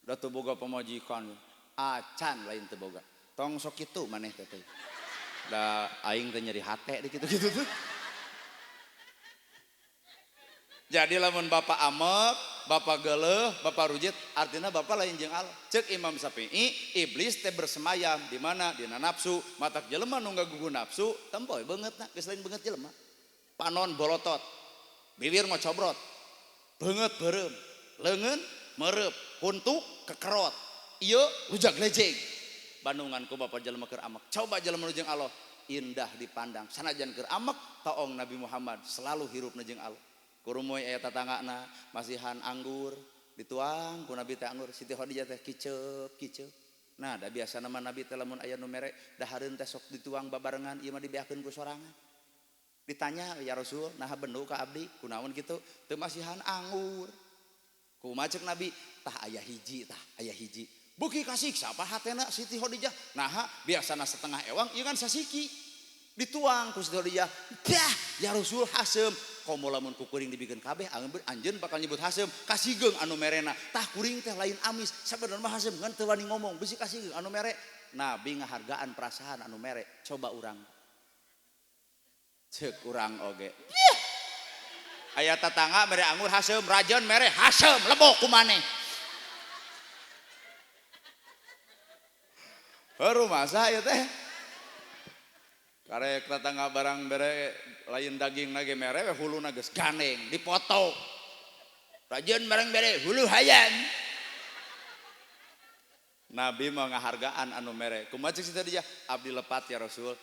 Da teu boga pamajikan. Acan lain teu boga. Tong sok kitu maneh teh teh. Da aing teh nyeri hate di kitu-kitu tuh. Jadi lamun bapak amek, bapak geuleuh, bapak rujit, artinya bapak lain jeung Allah. Ceuk Imam Syafi'i, iblis teh bersemayam di mana? Dina nafsu. Matak jelema nu ngagugu nafsu, tempoe beungeutna, geus lain beungeut jelema. Panon bolotot, bibir ngocobrot, beungeut beureum, leungeun meureub, kuntuk kekerot. Ieu rujak lejeng. Bandungan ku bapak jelema keur amek. Coba jelema nu jeung Allah indah dipandang. Sanajan keur amek, taong Nabi Muhammad selalu hirupna jeung Allah. Kurumoy aya tatanggana masihan anggur dituang ku Nabi teh anggur Siti Khadijah teh kiceup. Nah da biasa nama Nabi teh lamun aya nu mere dahareun teh sok dituang babarengan ieu mah dibeakeun ku sorangan. Ditanya ya Rasul naha bendu ka abdi kunaon kitu teu masihan anggur. Kumaha ceuk Nabi tah aya hiji. Beuki kasiksa apa hatena Siti Khadijah. Naha biasana setengah ewang ieu kan sasiki. Dituang ku Siti Khadijah. Dah ya Rasul hasem. Komo lamun ku kuring dibikeun kabeh anjeun bakal nyebut hasem kasigeung anu merena tah kuring teh lain amis sabenerna mah hasem ngan teu wani ngomong bisi kasigeung anu mere Nabi ngahargaan perasaan anu mere coba urang ceuk urang oge aya tatangga mere anggur hasem rajon mere hasem lebok ku maneh baru masa ieu teh karek tatangga barang bere lain daging nage mere huluna geus ganeng dipoto. Rajeun barang bere hulu hayan. Nabi mah ngahargaan anu mere. Kumaha ceuk Siti Khadijah? Abdi lepat ya Rasul.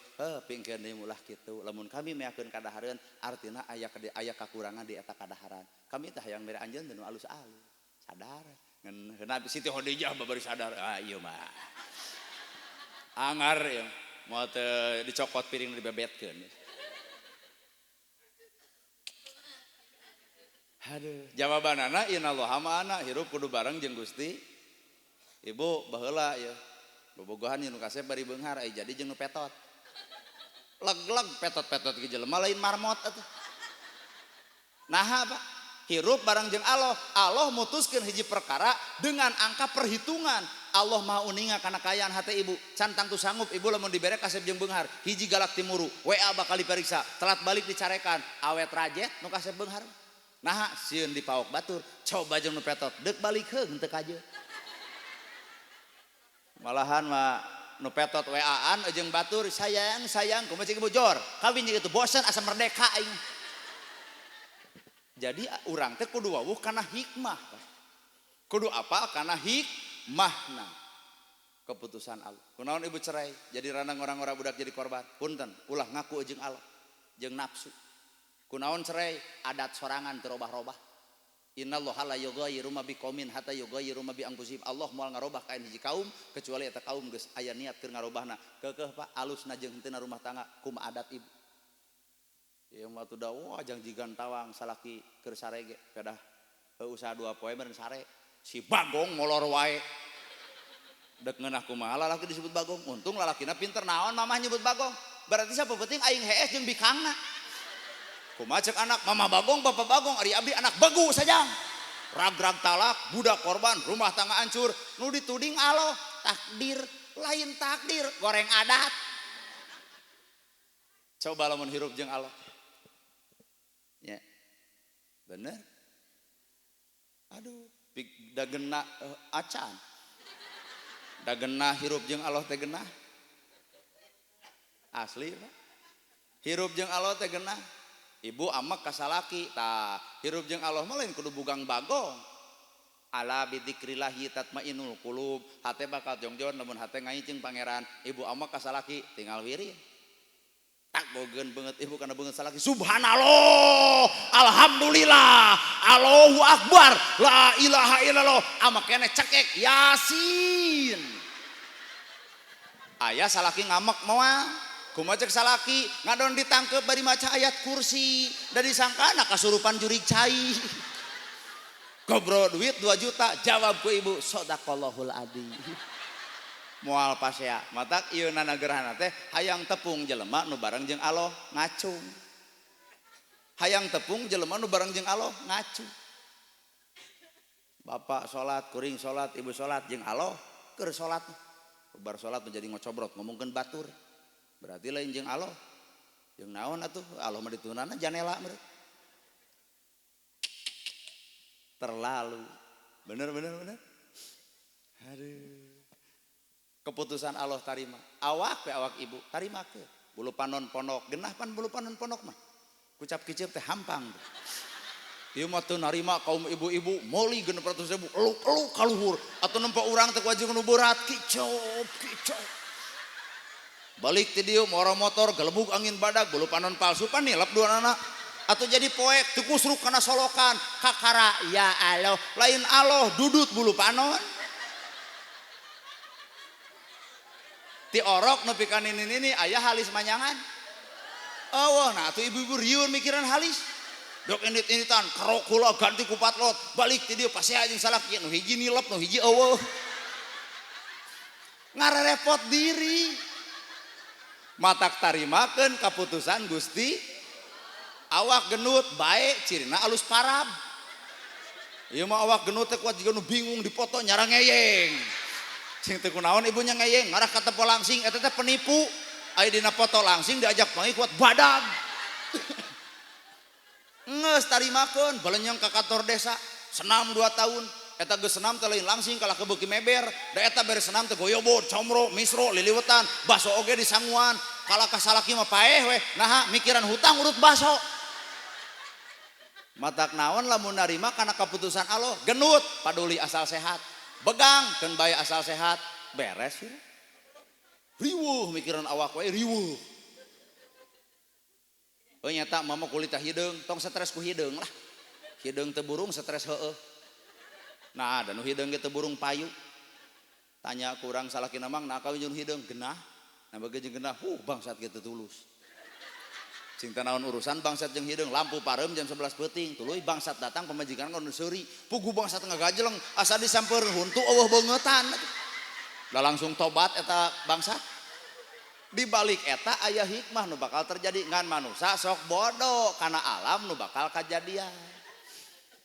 Pingkeun deui ulah kitu. Lamun kami meakeun kadahareun artina aya kakurangan di eta kadaharan. Kami teh hayang mere anjeun nu alus-alus. Sadar. Ngan Nabi Siti Khadijah babari sadar. Ah ieu mah. Angar ya. Mau teh dicokot piring dibebetkeun. Aduh, jawabanana innallaha ma'ana hirup kudu bareng jeung Gusti. Ibu baheula ya. bobogohan nu kasep bari beunghar ai jadi jeung nu petot leg-leg petot-petot ke jelema lain marmot atuh naha Pak hirup barang jeung Allah mutuskeun hiji perkara dengan angka perhitungan Allah mau uninga kana kayaan hate ibu can tangtu sanggup ibu lamun dibere kasep jeung beunghar hiji galak timuru WA bakal diperiksa telat balik dicarekan awet rajet nu kasep beunghar naha sieun dipaok batur coba jeung nu petot deuk balik heung teu kajeut malahan mah nu petot WA-an jeung batur sayang kumaha cik ibu jor kawin gitu bosan asa merdeka aing jadi urang teh kudu wawuh kana hikmah kudu apa kana hikmahna keputusan Allah kunaon ibu cerai jadi ranang orang-orang budak jadi korban punten ulah ngaku jeung Allah jeung nafsu kunaon cerai adat sorangan teu robah-robah innallaha la yughayyiru ma biqaumin hatta yughayyiru ma bi anfusihim Allah moal ngarobah ka hiji kaum kecuali eta kaum geus aya niat keur ngarobahna keukeuh Pak alusna jeung henteu rumah tangga kumaha adat ibu ieu mah tuh wah jang jigan tawang salaki keur sare ge pedah usaha 2 poe meureun sare si bagong molor wae dek ngeunah kumaha lalaki disebut bagong untung lalakina pinter naon mamah nyebut bagong berarti siapa penting aing hees jeung bikangna kumaha ceuk anak mama bagong bapak bagong ari abdi anak bagu sajang rag-rag talak budak korban rumah tangga hancur nu dituding Allah takdir lain takdir goreng adat coba lamun hirup jeung Allah ya bener aduh dagena acan dagena hirup jeung Allah teh genah asli Pak hirup jeung Allah teh genah ibu amak kasalaki tah hirup jeung Allah mah lain kudu bugang bagong ala bidzikrillahi tatmainnul qulub hate bakal jongjon lamun hate ngaicing pangeran ibu amak kasalaki tinggal wirid tak bogeun banget ibu kana beungeut salaki subhanallah alhamdulillah Allahu akbar la ilaha illallah ama keneh cekek yasin aya salaki ngamek moal kumaha cek salaki ngadon ditangkep bari maca ayat kursi da disangkana kasurupan jurig cai gobro duit 2 juta jawab ku ibu shadaqallahul adzim moal pasea matak ieu nanagerahna teh hayang tepung jelema nu bareng jeung Allah ngacung hayang tepung jelema nu bareng jeung Allah ngacung bapak salat kuring salat ibu salat jeung Allah keur salat bar salat menjadi ngocobrot ngomongkeun batur berarti lain jeung Allah jeung naon atuh Allah mah ditunana janela meureun terlalu bener aduh keputusan Allah tarima awak pe awak ibu tarima ke bulu panon ponok genah pan bulu panon ponok mah kucap kicep teh hampang ieu mah teu narima kaum ibu-ibu meuli 600.000 eluk-eluk kaluhur atuh nempo urang teh wajib nu berat kicop balik ti dieu moro motor gelebug angin badag bulu panon palsu pan nilap dua anak atuh jadi poek teu kusruk kana solokan kakara ya Allah lain Allah dudut bulu panon ti orok nepi ka nini aya halis manyangan eueuh nah atuh ibu-ibu rieur mikiran halis dok indit-inditan karok kula ganti ku patlot balik ti dieu pasea jeung salaki nu hiji nilep nu hiji eueuh ngarerepot diri matak tarimakeun kaputusan Gusti awak genut bae cirina alus parab ieu mah awak genut teh kuat jiga nu bingung dipoto nyarang ngeyeng sing teu kunaon ibunya ngeyeng ngarah ka tempo langsing eta teh penipu aya dina foto langsing diajak pangi kuat badag geus tarimakeun balenyang ka kantor desa senam 2 tahun eta geus senam teh lain langsing kalah kebeuki meber da eta beres senam teh goyobot comro misro liliwetan baso oge disanguan kalah ka salaki mah paeh we naha mikiran hutang urut baso matak naon lamun narima kana keputusan Allah genut paduli asal sehat begang keun bae asal sehat beres ya. Riweuh mikiran awak wae riweuh. Oh nyata mama kulitah hideung tong stres ku hideung lah. Hideung teu burung stres heueuh. Nah da nu hideung ge teu burung payu. Tanya ku urang salakina mang nah kawin jeung hideung genah. Nah bage jeung genah bangsat kitu tulus. Sing teh naon urusan bangsat jeung hideung lampu pareum jam 11 peuting tuluy bangsat datang pamajikan nganu seuri pugu bangsat ngagajeleng asa disampeurkeun huntu eueuh beungetan udah langsung tobat eta bangsa. Di balik eta aya hikmah nu bakal terjadi ngan manusia sok bodoh karena alam nu bakal kejadian.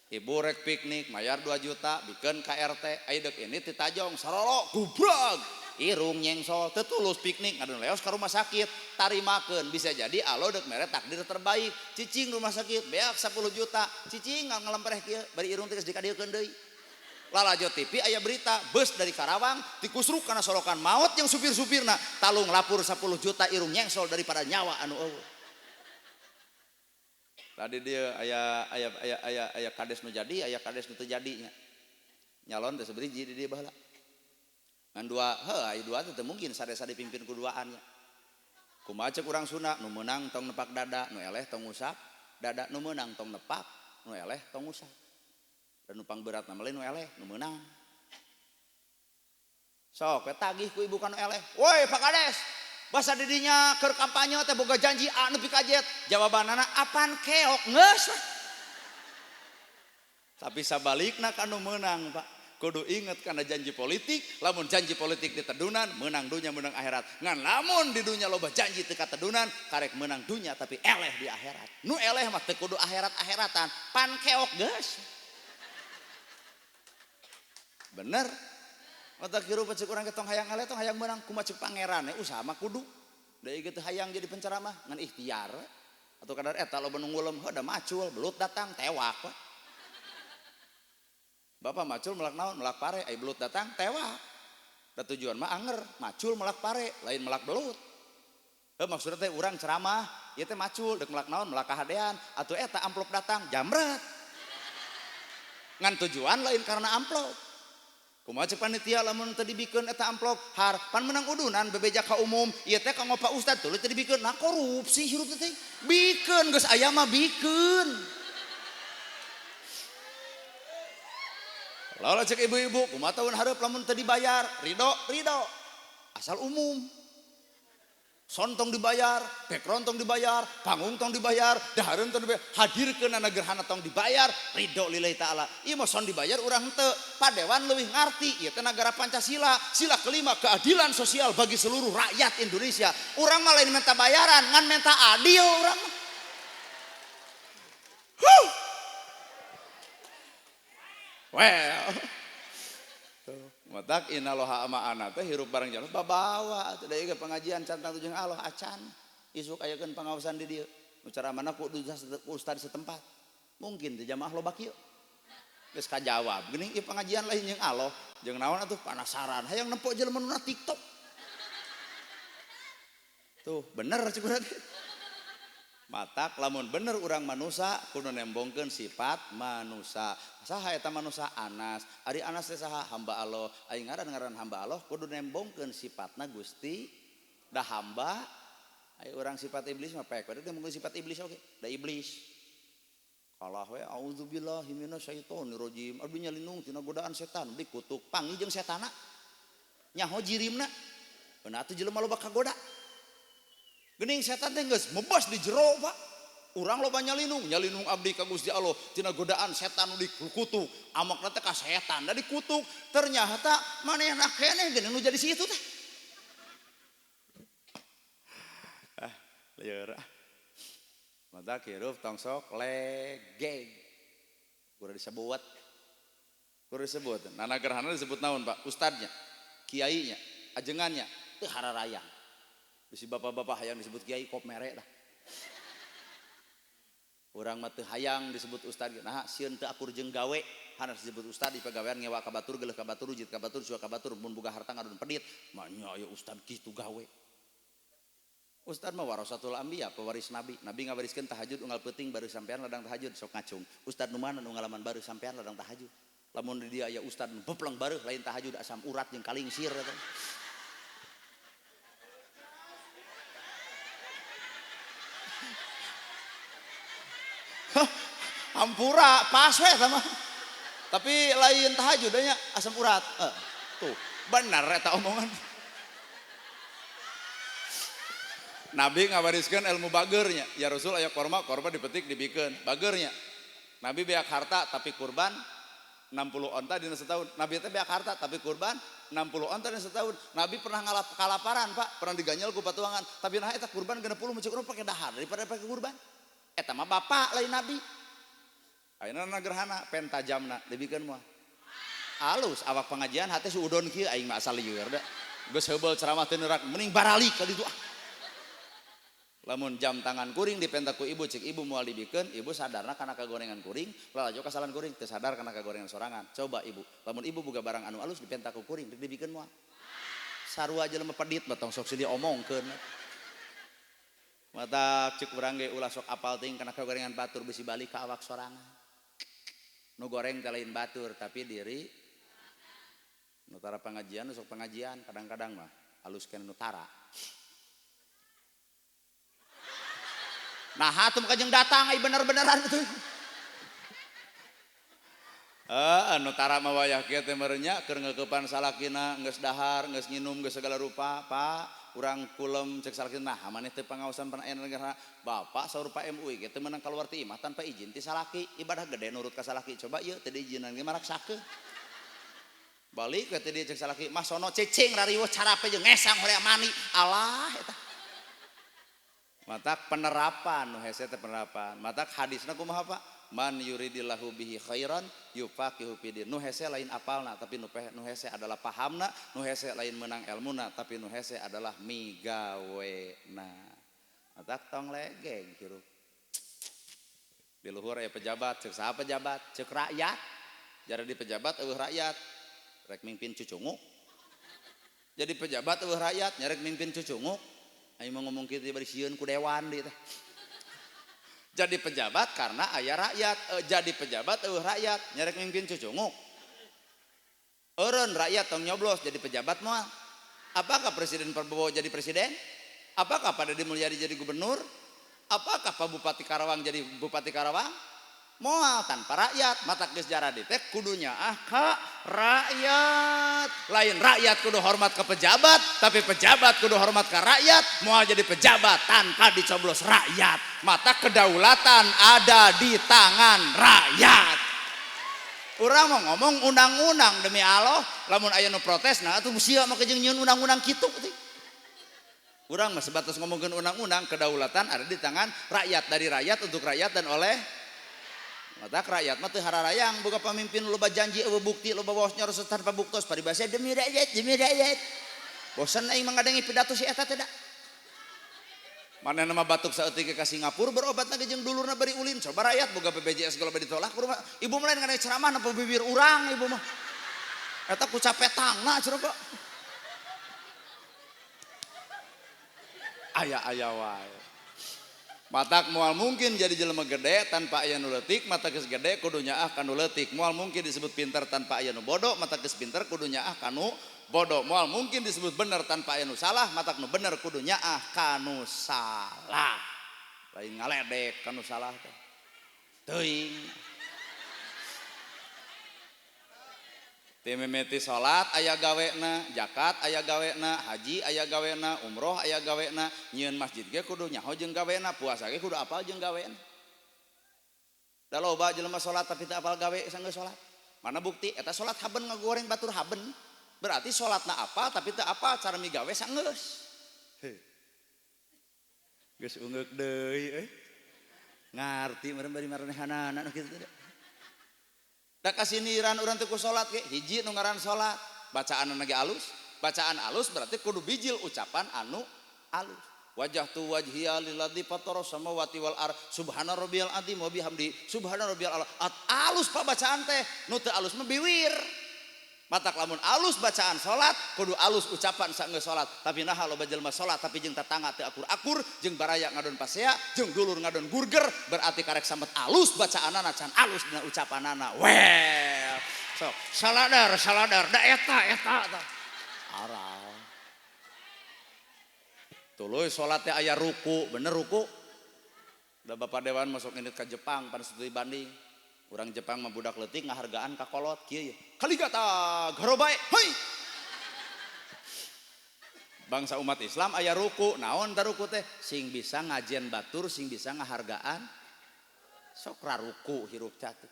Ibu rek piknik mayar 2 juta bikin KRT ayeudek ini ti Tajong sarolo gubrag irung nyengsol teu tulus piknik ngadon leos ka rumah sakit tarimakeun bisa jadi alo dek mere takdir terbaik cicing rumah sakit beak 10 juta cicing ngalempreh kieu bari irung teh geus dikadiekeun deui. Lalajo TV aya berita bus dari Karawang dikusruk karena solokan maut yang supir-supirna talung lapur 10 juta irung nyengsol daripada nyawa anu eueuh. Tadi dia aya kades nu jadi aya kades nu teu jadi nya. Nyalon teh sabriji di dieu baheula. Ngan dua aya dua teh mungkin sade-sade pimpin kuduaan nya. Kumaha ceuk urang Sunda nu meunang tong nepak dada nu eleh tong ngusap dada nu meunang tong nepak nu eleh tong ngusap. Dan nupang berat nama lain nu eleh nu meunang. Sok tagih ku ibu kan eleh. Woi Pak Kades, basa didinya keur kampanye teh boga janji A nepi ka Z. Jawabanana apaan keok geus. Tapi sabalikna kan nu meunang Pak. Kudu inget karena janji politik, lamun janji politik di tedunan menang dunia menang akhirat. Ngan lamun di dunia loba janji teu katedunan karek menang dunia tapi eleh di akhirat. Nu eleh mah teu kudu akhirat-akhiratan, pan keok geus. Bener otak kieu rupa ceuk urang ke tong hayang eleh tong hayang meunang kumaha ceuk pangeran usaha mah kudu da ieu teh hayang jadi penceramah ngan ikhtiar atau kadar eta loba nu ngulem heuh da macul belut datang tewak we. Bapak macul melak naon melak pare ai belut datang tewak. Da tujuan mah anger macul melak pare lain melak belut. Heuh maksudna teh urang ceramah ieu teh macul deuk melak naon melak kahadean atuh eta amplop datang jamret. Ngan tujuan lain karena amplop. Kumaha ceuk panitia lamun teu dibikeun eta amplop har pan menang udunan bebeja ka umum ieu teh kanggo Pak Ustad tuluy teu dibikeun nah korupsi hirup teh bikeun geus aya mah bikeun. Lalu cek ibu-ibu kumaha tahun hareup lamun teu dibayar ridho asal umum. Son tong dibayar, background tong dibayar, panggung tong dibayar, dahareun tong dibayar, hadirkeun na gerhana tong dibayar, ridho lillahi taala. Ieu mah son dibayar urang henteu. Padewan leuwih ngarti ieu teh negara Pancasila, sila kelima keadilan sosial bagi seluruh rakyat Indonesia. Urang mah lain minta bayaran, ngan minta adil urang mah. Well. Matak inaloha ama ana teh hirup bareng jalan babawa teh ieu pengajian cantang tujung Allah acan isuk ayekeun pangaosan di dieu nu caramana ku ustad setempat mungkin teh jamaah loba kieu geus kajawab geuning ieu pengajian lain jeung Allah jeung naon atuh panasaran hayang nempo jelema nu na TikTok tuh bener ceuk urang matak lamun bener urang manusia kudu nembongkeun sifat manusia. Saha eta manusia Anas ari Anas teh saha hamba Allah aing ngaran hamba Allah kudu nembongkeun sifatna Gusti da hamba aya urang sifat iblis mah paek bade nembongkeun sifat iblis oge da iblis kalah we auzubillahi minasyaitonir rajim abdi nyalindung tina godaan setan dikutuk panggih jeung setana nyaho jirimna beuna atuh jelema loba kagoda. Geuning setan teh geus mebas di jero Pak. Urang loba nyalinung abdi ka Gusti Allah tina godaan setan nu dikutuk. Amakna teh ka setan da dikutuk. Ternyata manehna keneh geuning nu jadi situ teh. Lieur. Mata kirup tong sok legeg. Kudu disebut. Nana gerhana disebut naon Pak? Ustadnya, kiainya, ajengannya teu hararayang. Bisi bapak-bapak hayang disebut kiai kop mere dah. Urang mah teu hayang disebut ustad. Nah, sieun teu akur jeung gawe, hanas disebut ustad di pagawean ngewa ka batur, geuleuh ka batur, ujit ka batur, suwa ka batur, mun boga harta ngadon pedit, mah nya aya ustad kitu gawe. Ustad mah warasatul anbiya, pewaris nabi. Nabi ngawariskeun tahajud unggal peuting baru sampean ladang tahajud sok ngacung. Ustad nu mana nu ngalaman baru sampean ladang tahajud. Lamun di dia aya ustad nu bepleng baru lain tahajud asam urat jeung kalingsir eta. Hampura pas we sama. Tapi lain tahajud nya asam urat. Tuh, benar eta omongan. Nabi ngawariskeun ilmu bageurnya. Ya Rasul aya korma dipetik dibikeun. Bageurnya. Nabi beak harta tapi kurban 60 onta dina setahun. Nabi teh beak harta tapi kurban 60 onta setahun. Nabi pernah kalaparan Pak, pernah diganyel ku patuangan. Tapi nah eta kurban 60 mencek urang pakai dahar daripada pakai kurban. Eta mah bapak lain Nabi. Ayeuna gerhana pen tajamna dibikeun moal. Alus awak pengajian hate suudon kieu aing mah asal lieur da. Geus heubeul ceramah teu neurak mending baralik ka ditu. Lamun jam tangan kuring dipenta ku ibu cek ibu moal dibikeun, ibu sadarna kana kagorengan kuring, lalajo kasalan kuring teu sadar kana kagorengan sorangan. Coba ibu, lamun ibu boga barang anu alus dipenta ku kuring, dibikeun moal. Sarua jelema pedit batong sok diomongkeun. Mata cek urang ge ulah sok apal ting kana kagorengan batur bisi balik ka awak sorangan. Nu goreng teh lain batur tapi diri nu tara pengajian nu sok pengajian kadang-kadang mah alus kena nu tara. Nah hatum kajeng datang ai bener-beneran itu. Anu tara mah wayah kieu teh merenya keur ngeukepan salakina geus dahar, geus nginum, geus segala rupa, Pak, urang kulem cek salakina nah maneh teu pangaosan pana aya negara. Bapak saur Pak MUI kieu teu meunang kaluar ti imah tanpa izin ti salaki, ibadah gede nurut ka salaki. Coba ieu teu diizinan ge marak sakeun. Balik ke teh dia cek salaki, mah sono cicing rariweuh carape jeung ngesang hoream mani. Alah eta. Matak penerapan nu hese teh penerapan. Matak hadisna kumaha Pak? Man yuridillahu bihi khairan yufaqihu fid din. Nu hese lain apalna tapi nu hese adalah pahamna, nu hese lain menang elmuna tapi nu hese adalah migawena. Matak tong legeng hirup. Di luhur aya pejabat, ceuk saha pejabat? Ceuk rakyat. Jare di pejabat eueuh rakyat rek mimpin cucunguk. Jadi pejabat eueuh rakyat nyarek mimpin cucunguk. Aing mau ngomong kitu bari sieun ku dewan di teh. Jadi pejabat karena aya rakyat, jadi pejabat eueuh rakyat nyarek mimpin cucunguk. Eureun rakyat tong nyoblos jadi pejabat moal. Apakah Presiden Prabowo jadi presiden? Apakah Pak Deddy Mulyadi jadi gubernur? Apakah Pak Bupati Karawang jadi Bupati Karawang? Moal tanpa rakyat, mata geus jara di teh kudunya ka rakyat. Lain rakyat kudu hormat ke pejabat, tapi pejabat kudu hormat ke rakyat. Moal jadi pejabat tanpa dicoblos rakyat. Mata kedaulatan ada di tangan rakyat. Urang mau ngomong undang-undang demi Allah, lamun aya nu protes nah atuh sia mah jeung nyieun undang-undang kitu teh. Urang mah sebatas ngomongkeun undang-undang, kedaulatan ada di tangan rakyat, dari rakyat untuk rakyat dan oleh mata rakyat mah teu hararayang boga pamimpin loba janji eueuh bukti loba waos nyaros tanpa buktos paribasa demi rakyat. Bosan aing mengadengi pidato si eta teh da. Manehna mah batuk saeutik ka Singapura berobatna ge jeung dulurna bari ulin. Coba rakyat boga BPJS geus loba ditolak kumaha. Ibu mah lain ngadeng ceramah napa bibir urang ibu mah. Eta ku capetangna cenah kok. Aya wae. Matak moal mungkin jadi jelema gede tanpa aya nu leutik, mata geus gede kudu nyaah ka nu leutik. Moal mungkin disebut pinter tanpa aya nu bodoh, mata geus pinter kudu nyaah ka nu bodoh. Moal mungkin disebut bener tanpa aya nu salah, matak nu bener kudu nyaah ka nu salah. Lain ngaledek ka nu salah teh. Teuing. Teu mimiti salat aya gawena, zakat aya gawena, haji aya gawena, umroh aya gawena, nyieun masjid ge kudu nyaho jeung gawena, puasa ge kudu apal jeung gawena. Da loba jelema salat tapi teu apal gawe sanggeus salat. Mana bukti eta salat haben ngagoreng batur haben. Berarti salatna apal tapi teu apal cara migawe sanggeus. Geus ungeuk deui ngarti meureun bari maranehana nu kitu teh. Da kasiniran urang teh ku salat ge hiji nu ngaran salat, bacaanna ge alus. Bacaan alus berarti kudu bijil ucapan anu alus. Wajjahtu wajhiya lilladzi fatara samawati wal ard subhana rabbiyal azim wa bihamdi subhana rabbiyal ala. Alus Pak bacaan teh, nu teu alus mah biwir. Matak lamun alus bacaan salat kudu alus ucapan saenggeus salat. Tapi naha loba jelema salat tapi jeung tatangga teu akur-akur, jeung baraya ngadon pasea, jeung dulur ngadon burger, berarti karek samet alus bacaanana can alus dina ucapanana. Well. Sok saladar da eta tah. Aral. Tuluy salat teh aya ruku, bener ruku. Da Bapak Dewan masuk nginit ka Jepang pan studi banding. Urang Jepang mah budak leutik ngahargaan ka kolot kieu ye. Kaligata garobae. Heuy. Bangsa umat Islam aya ruku, naon ta ruku teh? Sing bisa ngajian batur, sing bisa ngahargaan sok raruku hirup catu.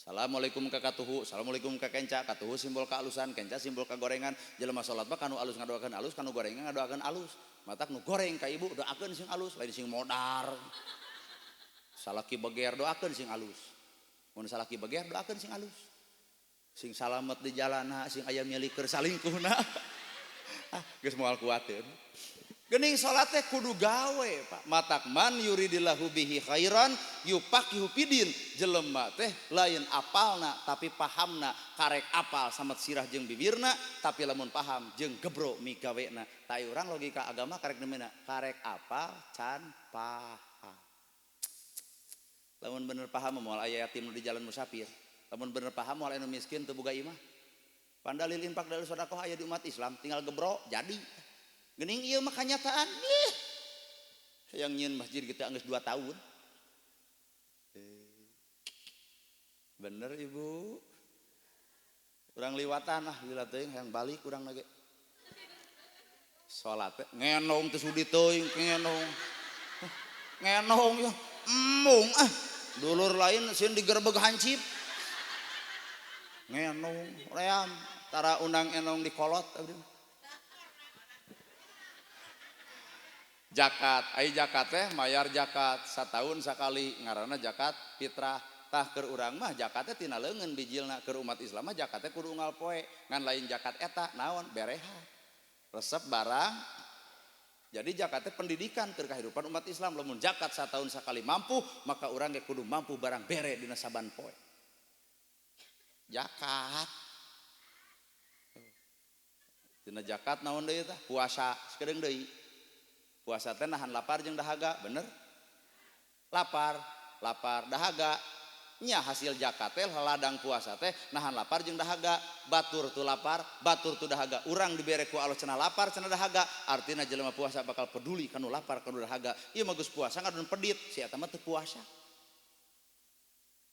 Assalamualaikum ka katuhu, assalamualaikum ka kenca, katuhu simbol kealusan, kenca simbol kegorengan. Jelema salat mah kanu alus ngadoakeun alus, kanu gorengan ngadoakeun alus. Matak nu goreng ka ibu doakeun sing alus, lain sing modar. Salaki beger doakeun sing alus. Mun salaki beger doakeun sing alus. Sing salamet di jalanna, sing aya milik keur salingkuhna. Geus moal kuateun. Geuning salat teh kudu gawe, Pak. Matak man yuridillahu bihi khairan yupaqihu fidin. Jelema teh lain apalna tapi pahamna, karek apal samet sirah jeung bibirna tapi lamun paham jeung gebro migawena. Tai urang logika agama karek nemena, karek apal can paham. Lamun bener paham moal aya yatim di jalan musafir. Lamun bener paham moal anu miskin teu boga imah. Pandalil infak dalil sedekah aya di umat Islam, tinggal gebro jadi. Geuning ieu mah kanyataan. Yang nyeun masjid kita geus 2 tahun. Bener Ibu. Urang liwatan lila teuing hayang balik urang na ge. Salat teh ngenong teh sudi teuing ngenong. Ngenong ya embung dulur lain sieun digerebeg hancip. Ngenong ream tara undang enong dikolot abdi. Zakat, ai zakat teh mayar zakat satahun sakali ngaranna zakat fitrah. Tah keur urang mah zakat teh tina leungeun bijilna, keur umat Islam mah zakat teh kudu unggal poe. Ngan lain zakat eta naon bereha. Resep barang. Jadi zakat teh pendidikan keur kahidupan umat Islam. Lamun zakat satahun sakali mampu, maka urang ge kudu mampu barang bere dina saban poe. Zakat. Dina zakat naon deui tah? Puasa sakedeung deui. Puasa teh nahan lapar jeung dahaga, bener? Lapar dahaga. Nya hasil zakat teh ladang puasa teh nahan lapar jeung dahaga, batur tu lapar, batur tu dahaga. Urang dibere ku Allah cenah lapar cenah dahaga, artina jelema puasa bakal peduli kanu lapar kanu dahaga. Ieu mah geus puasa ngadon pedit, si eta mah teu puasa.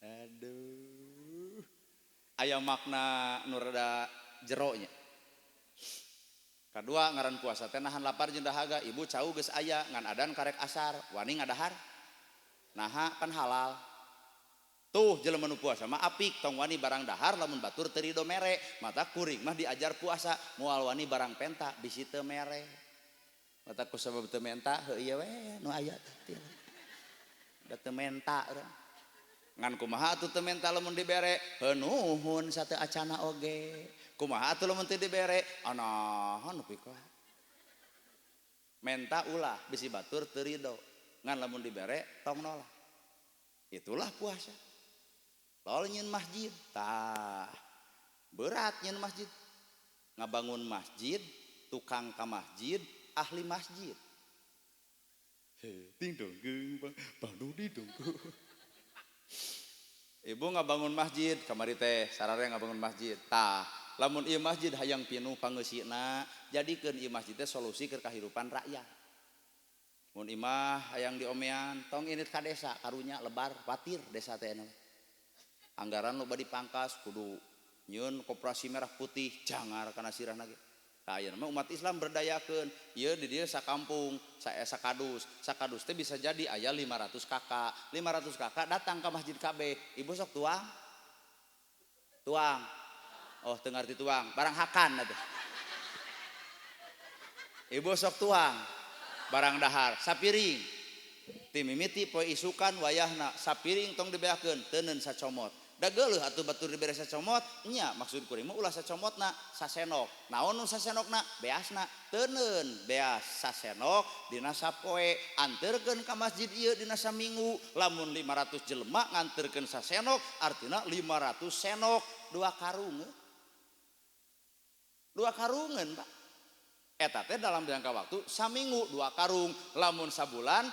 Aduh. Aya makna nu rada jero nya. Kadua ngaran puasa teh nahan lapar jeung dahaga. Ibu cau geus aya ngan adan karek asar, wani ngadahar. Naha kan halal. Tuh jelema nu puasa mah apik tong wani barang dahar lamun batur teu ridho mere. Mata kuring mah diajar puasa moal wani barang penta bisi teu mere. Mata ku sabab teu menta heuh ieu we nu aya teh. Da teu menta urang. Ngan kumaha atuh teu menta lamun dibere? Heuh nuhun sateu acana oge. Kumaha atuh lamun teu dibere? Anahan nepi ka. Menta ulah bisi batur teu ridho. Ngan lamun dibere tong nolak. Itulah puasa. Lol nyeun masjid. Tah. Berat nyeun masjid. Ngabangun masjid, tukang ka masjid, ahli masjid. Ting dong geung bandu di dong. Ibu ngabangun masjid, kamari teh sararea ngabangun masjid. Tah, lamun ieu masjid hayang pinuh pangeusina, jadikeun ieu masjid teh solusi keur kahidupan rakyat. Mun imah hayang diomean, tong init ka desa, karunya lebar patir desa teh anu. Anggaran loba dipangkas kudu nyieun koperasi merah putih jangar kana sirahna ge. Tah ayeuna mah umat Islam berdayakeun, ieu di dieu sakampung, sakadus. Sakadus teh bisa jadi aya 500 kakak. 500 kakak datang ka masjid kabeh. Ibu sok tuang? Tuang. Oh, teu ngarti tuang, barang hakan atuh. Ibu sok tuang. Barang dahar, sapiring. Ti mimiti poe isukan wayahna, sapiring tong dibeakeun, teuneun sacomot. Da geuleuh atuh batur dibere sacomot, nya maksud kuring mah ulah sacomotna sasenok. Naon nu sasenokna? Beasna. Teuneun beas sasenok dina sapoe, anterkeun ka masjid ieu dina saminggu. Lamun 500 jelema nganterkeun sasenok, artina 500 senok, 2 karung. 2 karungeun, Pak. Eta teh dalam jangka waktu saminggu 2 karung, lamun sabulan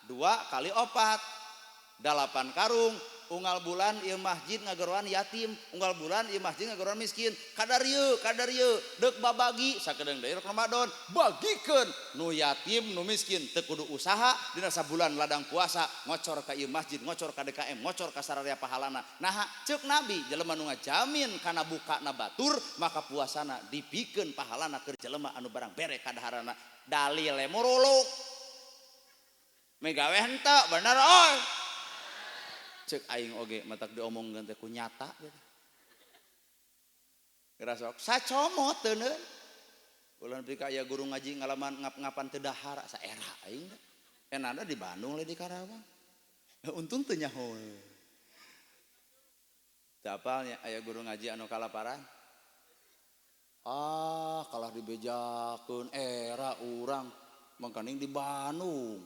2 kali 4 8 karung. Unggal bulan ieu masjid ngageroan yatim, unggal bulan ieu masjid ngageroan miskin. Kadar ieu deuk babagi sakedeung deui Ramadan, bagikeun nu yatim nu miskin teu kudu usaha dina sabulan ladang puasa ngocor ka ieu masjid, ngocor ka DKM, ngocor ka sararea pahalana. Nah, ceuk Nabi jelema nu ngajamin kana bukana batur maka puasana dipikeun pahalana keur jelema anu barang bere kadaharana. Dalile muruluk. Megawe henteu bener oi. cek aing oge matak diomongkeun teh ku nyata gitu. Gerasok sacomot teu neun. Ulah nepi ka aya guru ngaji ngalaman ngap-ngapan teu dahar saera aing. Enana di Bandung le di Karawang. Untung teu nyaho. Teu apalnya aya guru ngaji anu kalaparan. Kalah dibejakeun era urang mangkaning di Bandung.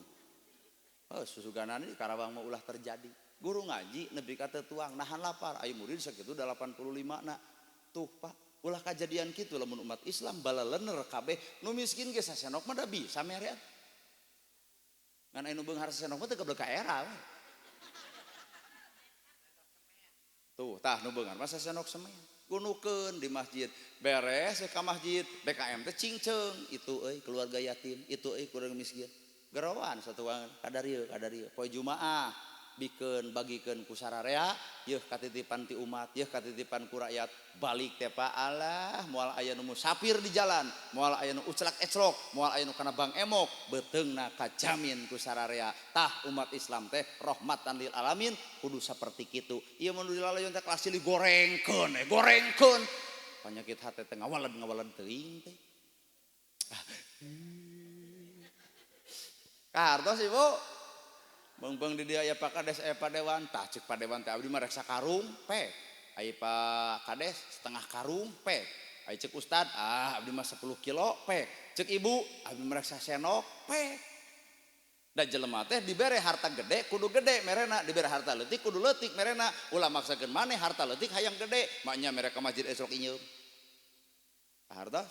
Susuganan di Karawang mah ulah terjadi. Guru ngaji nepi ka teu tuang nahan lapar. Aya murid sakitu 85 na. Tuh Pak, ulah kejadian kitu lamun umat Islam balalener kabeh nu miskin ge sasenok mah da bisa mere. Ngan anu beunghar sasenok mah teu keblek ka era. Tuh, tah nu beunghar mah sasenok semen. Gunukeun di masjid. Beres ka masjid, BKM teh cingceung itu euy keluarga yatim, itu euy kurang miskin. Gerawan satuan kadarieu poe Jumaah bikeun bagikeun ku sararea yeuh katitipan ti umat yeuh katitipan ku rakyat balik teh Pak Allah moal aya nu musafir di jalan moal aya nu uclak eclok moal aya nu kana bang emok beteungna kajamin ku sararea tah umat Islam teh rahmatan lil alamin kudu saperti kitu ieu mun dilalayon teh kelas digorengkeun panyakit hate teh ngawaled teuing teh kartos Ibu beung di dia aya Pak Kades aya Pak Dewan tah ceuk Pak Dewan teh abdi mah rek sakarung pe aya Pak Kades setengah karung pe aya ceuk Ustad abdi mah 10 kilo pe ceuk Ibu abdi mah rek sasenok pe da jelema teh dibere harta gede kudu gede merena dibere harta leutik kudu leutik merena ulah maksakeun maneh harta leutik hayang gede maknya mere ka masjid esok inyeum harta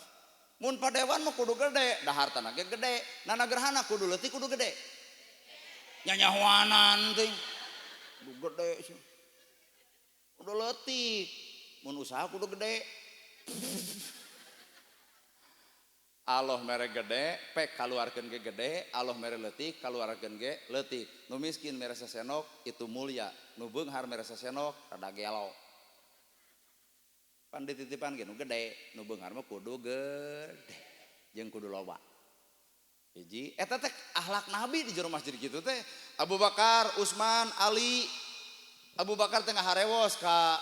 mun Pak Dewan mah kudu gede da hartana ge gede nana gerhana kudu leutik kudu gede nyanyahuanan ting kudu gede sih kudu leutik mun usaha kudu gede Allah mere gede pek kaluarkeun ge gede Allah mere leutik kaluarkeun ge leutik nu miskin mere sasenok itu mulia nu beunghar mere sasenok rada gelo pan dititipan ge nu gede nu beunghar mah kudu gede jeung kudu loba hiji eta teh akhlak Nabi di jero masjid kitu teh Abu Bakar, Utsman, Ali. Abu Bakar tengah harewos ka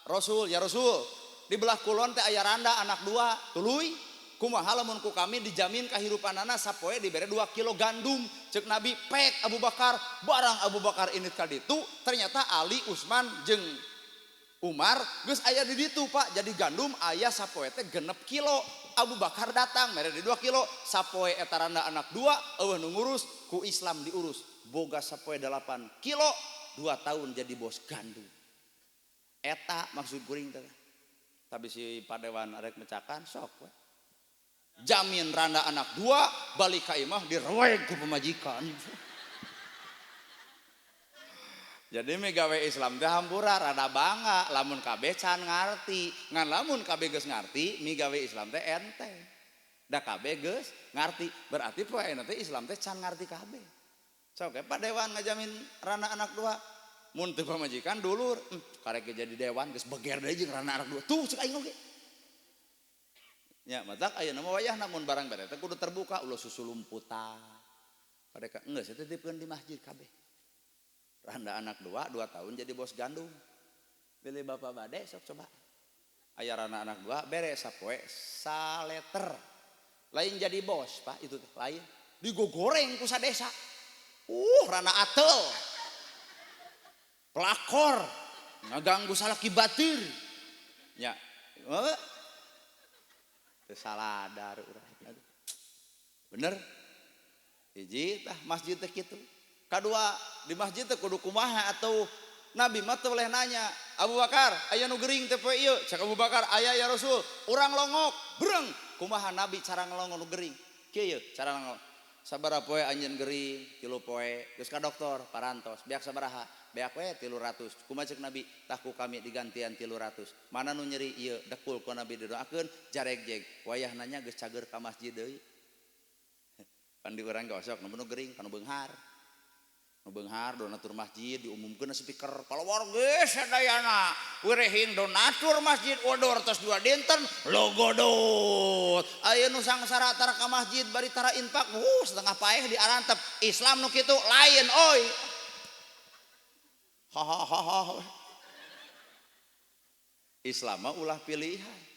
Rasul, ya Rasul di belah kulon teh aya randa anak 2 tuluy kumaha lamun ku kami dijamin kahirupanana sapoe dibere 2 kilo gandum ceuk Nabi pek Abu Bakar barang Abu Bakar ini ka ditu ternyata Ali, Utsman jeung Umar geus aya di ditu Pak jadi gandum aya sapoe teh 6 kilo Abu Bakar datang mere di 2 kilo sapoe eta randa anak 2 eueuh nu ngurus ku Islam diurus boga sapoe 8 kilo 2 tahun jadi bos gandum eta maksud kuring teh tapi si Pak Dewan arek mecakan sok we jamin randa anak 2 balik ka imah direweg ku pemajikan jadi megawe Islam teh hampura rada bangga lamun kabeh can ngarti ngan lamun kabeh geus ngarti megawe Islam teh enteng da kabeh geus ngarti berarti poe teh Islam teh can ngarti kabeh sok Pak Dewan ngajamin rana anak 2 mun teu pamajikan dulur karek jadi dewan geus beger deui jeung rana anak 2 tuh ceuk aing oge nya matak ayeuna mah wayahna mun barang bere teh kudu terbuka ulah susulumputan padeka geus titipkeun di masjid kabeh randa anak 2 tahun jadi bos gandum pilih bapak bade sok coba aya randa anak 2 beres sapoe saleter lain jadi bos Pak itu lain digogoreng ku sadesa randa atel pelakor ngaganggu salaki batir nya teu saladar urang bener hiji tah masjid teh kitu kadua di masjid teh kudu kumaha atau Nabi mah teu boleh nanya Abu Bakar aya nu gering teh poe ieu cak Abu Bakar aya ya Rasul urang longok breng kumaha Nabi cara ngelongok nu gering kieu cara ngelongok sabaraha poe anjeun gering 3 poe geus ka dokter parantos beak sabaraha beak we 300 kumaha ceuk Nabi tah ku kami digantian 300 mana nu nyeri ieu dekul ku Nabi didoakeun jaregjeg wayah nanya geus cager ka masjid deui pan di urang gosok nu gering kana beunghar beunghar donatur masjid diumumkeun speaker palawar geus sadayana wirehin donatur masjid odor tos 2 dinten logodot aya nu sangsara tara ka masjid bari tara infak setengah paeh diarantep Islam nu kitu lain oi hahaha. Islam mah ulah pilihan.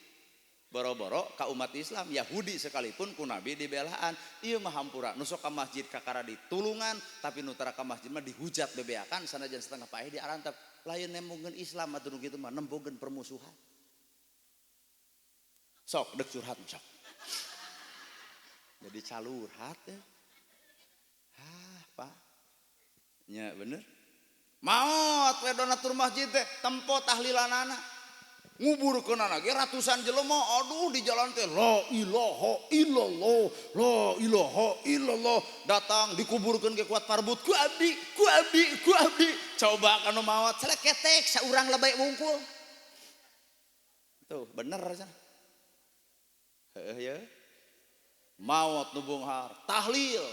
Boro-boro ka umat Islam Yahudi sekalipun ku Nabi dibelaan ieu mah hampura nu sok ka masjid kakara ditulungan tapi nu tara ka masjid mah dihujat bebeakan sanajan setengah paeh diarantap lain nembungkeun Islam atuh nu kitu mah nembungkeun permusuhan sok deuk curhat sok jadi calurhat ya Pak nya bener maot we donatur masjid teh tempo tahlilanana nguburkeunana ge ratusan jelema aduh di jalan teh la ilaha illallah la ilaha illallah datang dikuburkeun ge kuat parbut ku abdi coba kanu maot selek ketek saurang lebay wungkul tuh bener cenah heuh ya maot nu bunghar tahlil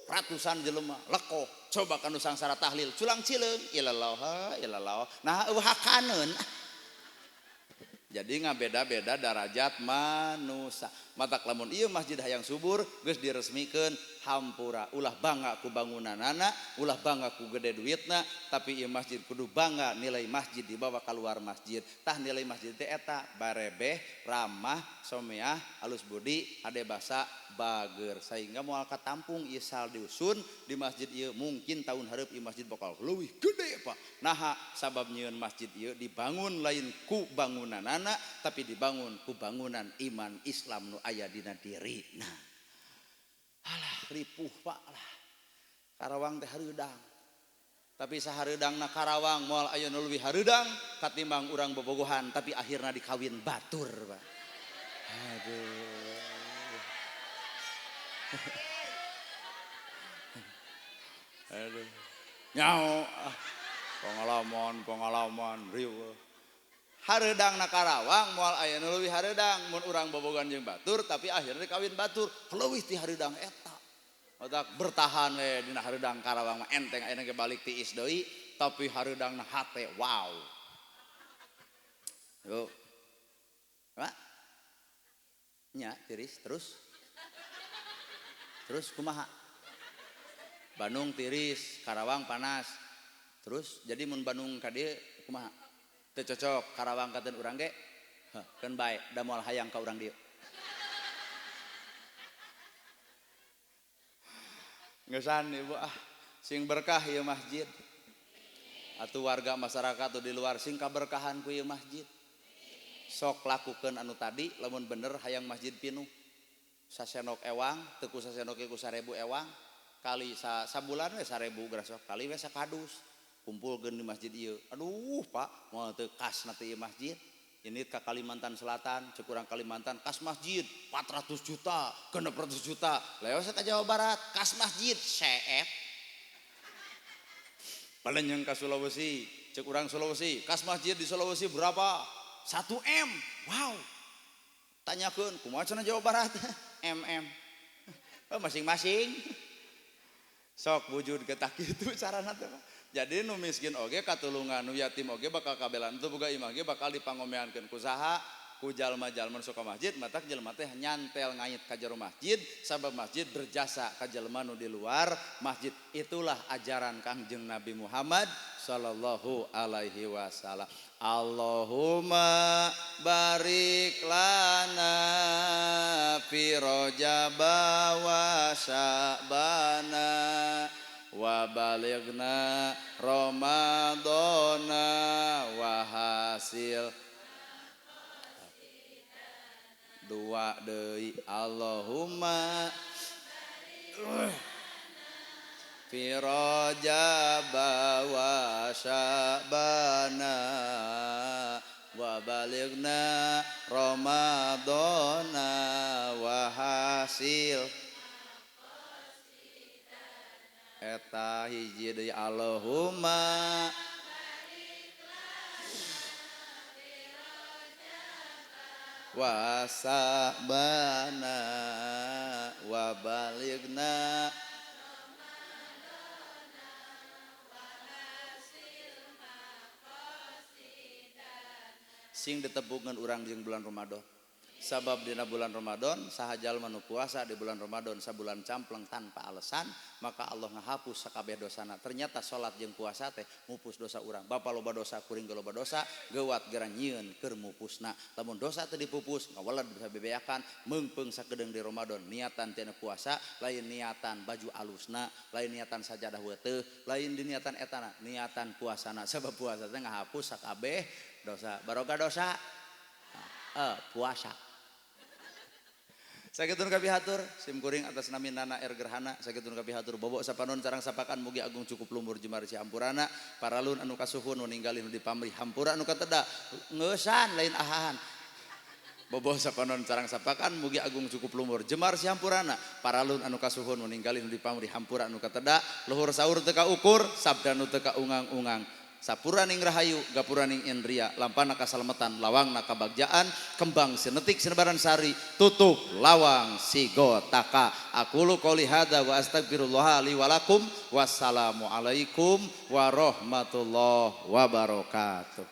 ratusan jelema lekoh coba kanu sangsara tahlil culang cileung ilallah nah euhakaneun jadi ngabeda-beda derajat manusia matak lamun ieu masjid hayang subur geus diresmikeun hampura ulah bangga ku bangunanana ulah bangga ku gede duitna tapi ieu masjid kudu bangga nilai masjid dibawa keluar masjid tah nilai masjid teh eta barebeh ramah someah alus budi ade basa bager sehingga moal katampung ieu sal diusun di masjid ieu mungkin tahun hareup ieu masjid bakal leuwih gede Pak naha sabab nyieun masjid ieu dibangun lain ku bangunanana tapi dibangun ku bangunan iman Islam nu aya dina dirina alah ripuh Pak lah Karawang teh hareudang tapi sahareudangna Karawang moal aya nu leuwih hareudang katimbang urang bobogohan tapi akhirna dikawin batur Pak aduh aduh nyao pengalaman riweuh hareudangna Karawang moal aya nu leuwih hareudang mun urang bobogohan jeung batur tapi akhirna dikawin batur leuwih ti hareudang eta otak bertahan we dina hareudang Karawang mah enteng aya ge balik tiis deui tapi hareudangna hate wow yo Pak nya tiris terus kumaha Bandung tiris Karawang panas terus jadi mun Bandung ka dieu kumaha teu cocok Karawang katen urang ge keun bae da moal hayang ka urang dieu ngeusan ibu sing berkah ieu masjid atuh warga masyarakat tuh di luar sing kaberkahan ku ieu masjid sok lakukeun anu tadi lamun bener hayang masjid pinuh sasenok ewang teu ku sasenok ku 1000 ewang kali sabulan we 1000 geura sok kali we sakadus kumpulkeun di masjid ieu aduh Pak moal teu kasna teh ieu masjid ini ke Kalimantan Selatan cekurang Kalimantan kas masjid 400 juta 600 juta lewat ke Jawa Barat kas masjid CF paling ke Sulawesi cekurang Sulawesi kas masjid di Sulawesi berapa 1M wow tanyakeun kumaha cenah Jawa Barat MM masing-masing sok wujud getak kitu carana teh jadi nu miskin oge katulungan nu yatim oge bakal kabelan teu boga imah ge bakal dipangomeankeun ku saha ku jalma-jalma nu ka masjid matak jelema teh nyantel ngait ka jero masjid sabab masjid berjasa ka jalma nu di luar masjid itulah ajaran Kangjeng Nabi Muhammad sallallahu alaihi wasallam Allahumma barik lana fi Rajab wa Sya'bana wa balighna Ramadana wa hasil dua deui Allahumma fi Rajab wa Sya'bana wa balighna Ramadana wa hasil eta hiji deui Allahumma wa Sya'bana wa balighna sing ditepungkeun urang jeung bulan Ramadan Sabab dina bulan Ramadan saha jalma nu puasa di bulan Ramadan sabulan campleng tanpa alasan, maka Allah ngahapus sakabeh dosana. Ternyata salat jeung puasa teh mupus dosa urang. Bapa loba dosa kuring loba dosa, geuwat gerang nyieun keur mupusna. Lamun dosa teh dipupus ngawalad bisa bebeakan meungpeung sakedeung di Ramadan. Niatan tina puasa lain niatan baju alusna, lain niatan sajadah weuteuh, lain diniatan etana, niatan puasana. Sabab puasa teh ngahapus sakabeh dosa. Barokah dosa puasa. Sakitu kabihatur sim kuring atas nami Nana R Gerhana. Sakitu kabihatur bobo sapanon carang sapakan mugi agung cukup lumur jemar Cihampurana. Paralun anu kasuhun nu ninggalin nu dipamrih hampura anu kateda ngeusan lain ahan. Bobo sapanon carang sapakan mugi agung cukup lumur jemar Cihampurana. Paralun anu kasuhun nu ninggalin nu dipamrih hampura anu kateda luhur saur teu kaukur sabda nu teu kaungang-ungang. Sapuraning rahayu gapuraning indria lampana kasalamatan lawangna kabagjaan kembang sinetik sinebaran sari tutup lawang sigotaka. Aqulu qouli hadza wa astagfirullah li wa lakum. Wassalamu alaikum warahmatullahi wabarakatuh.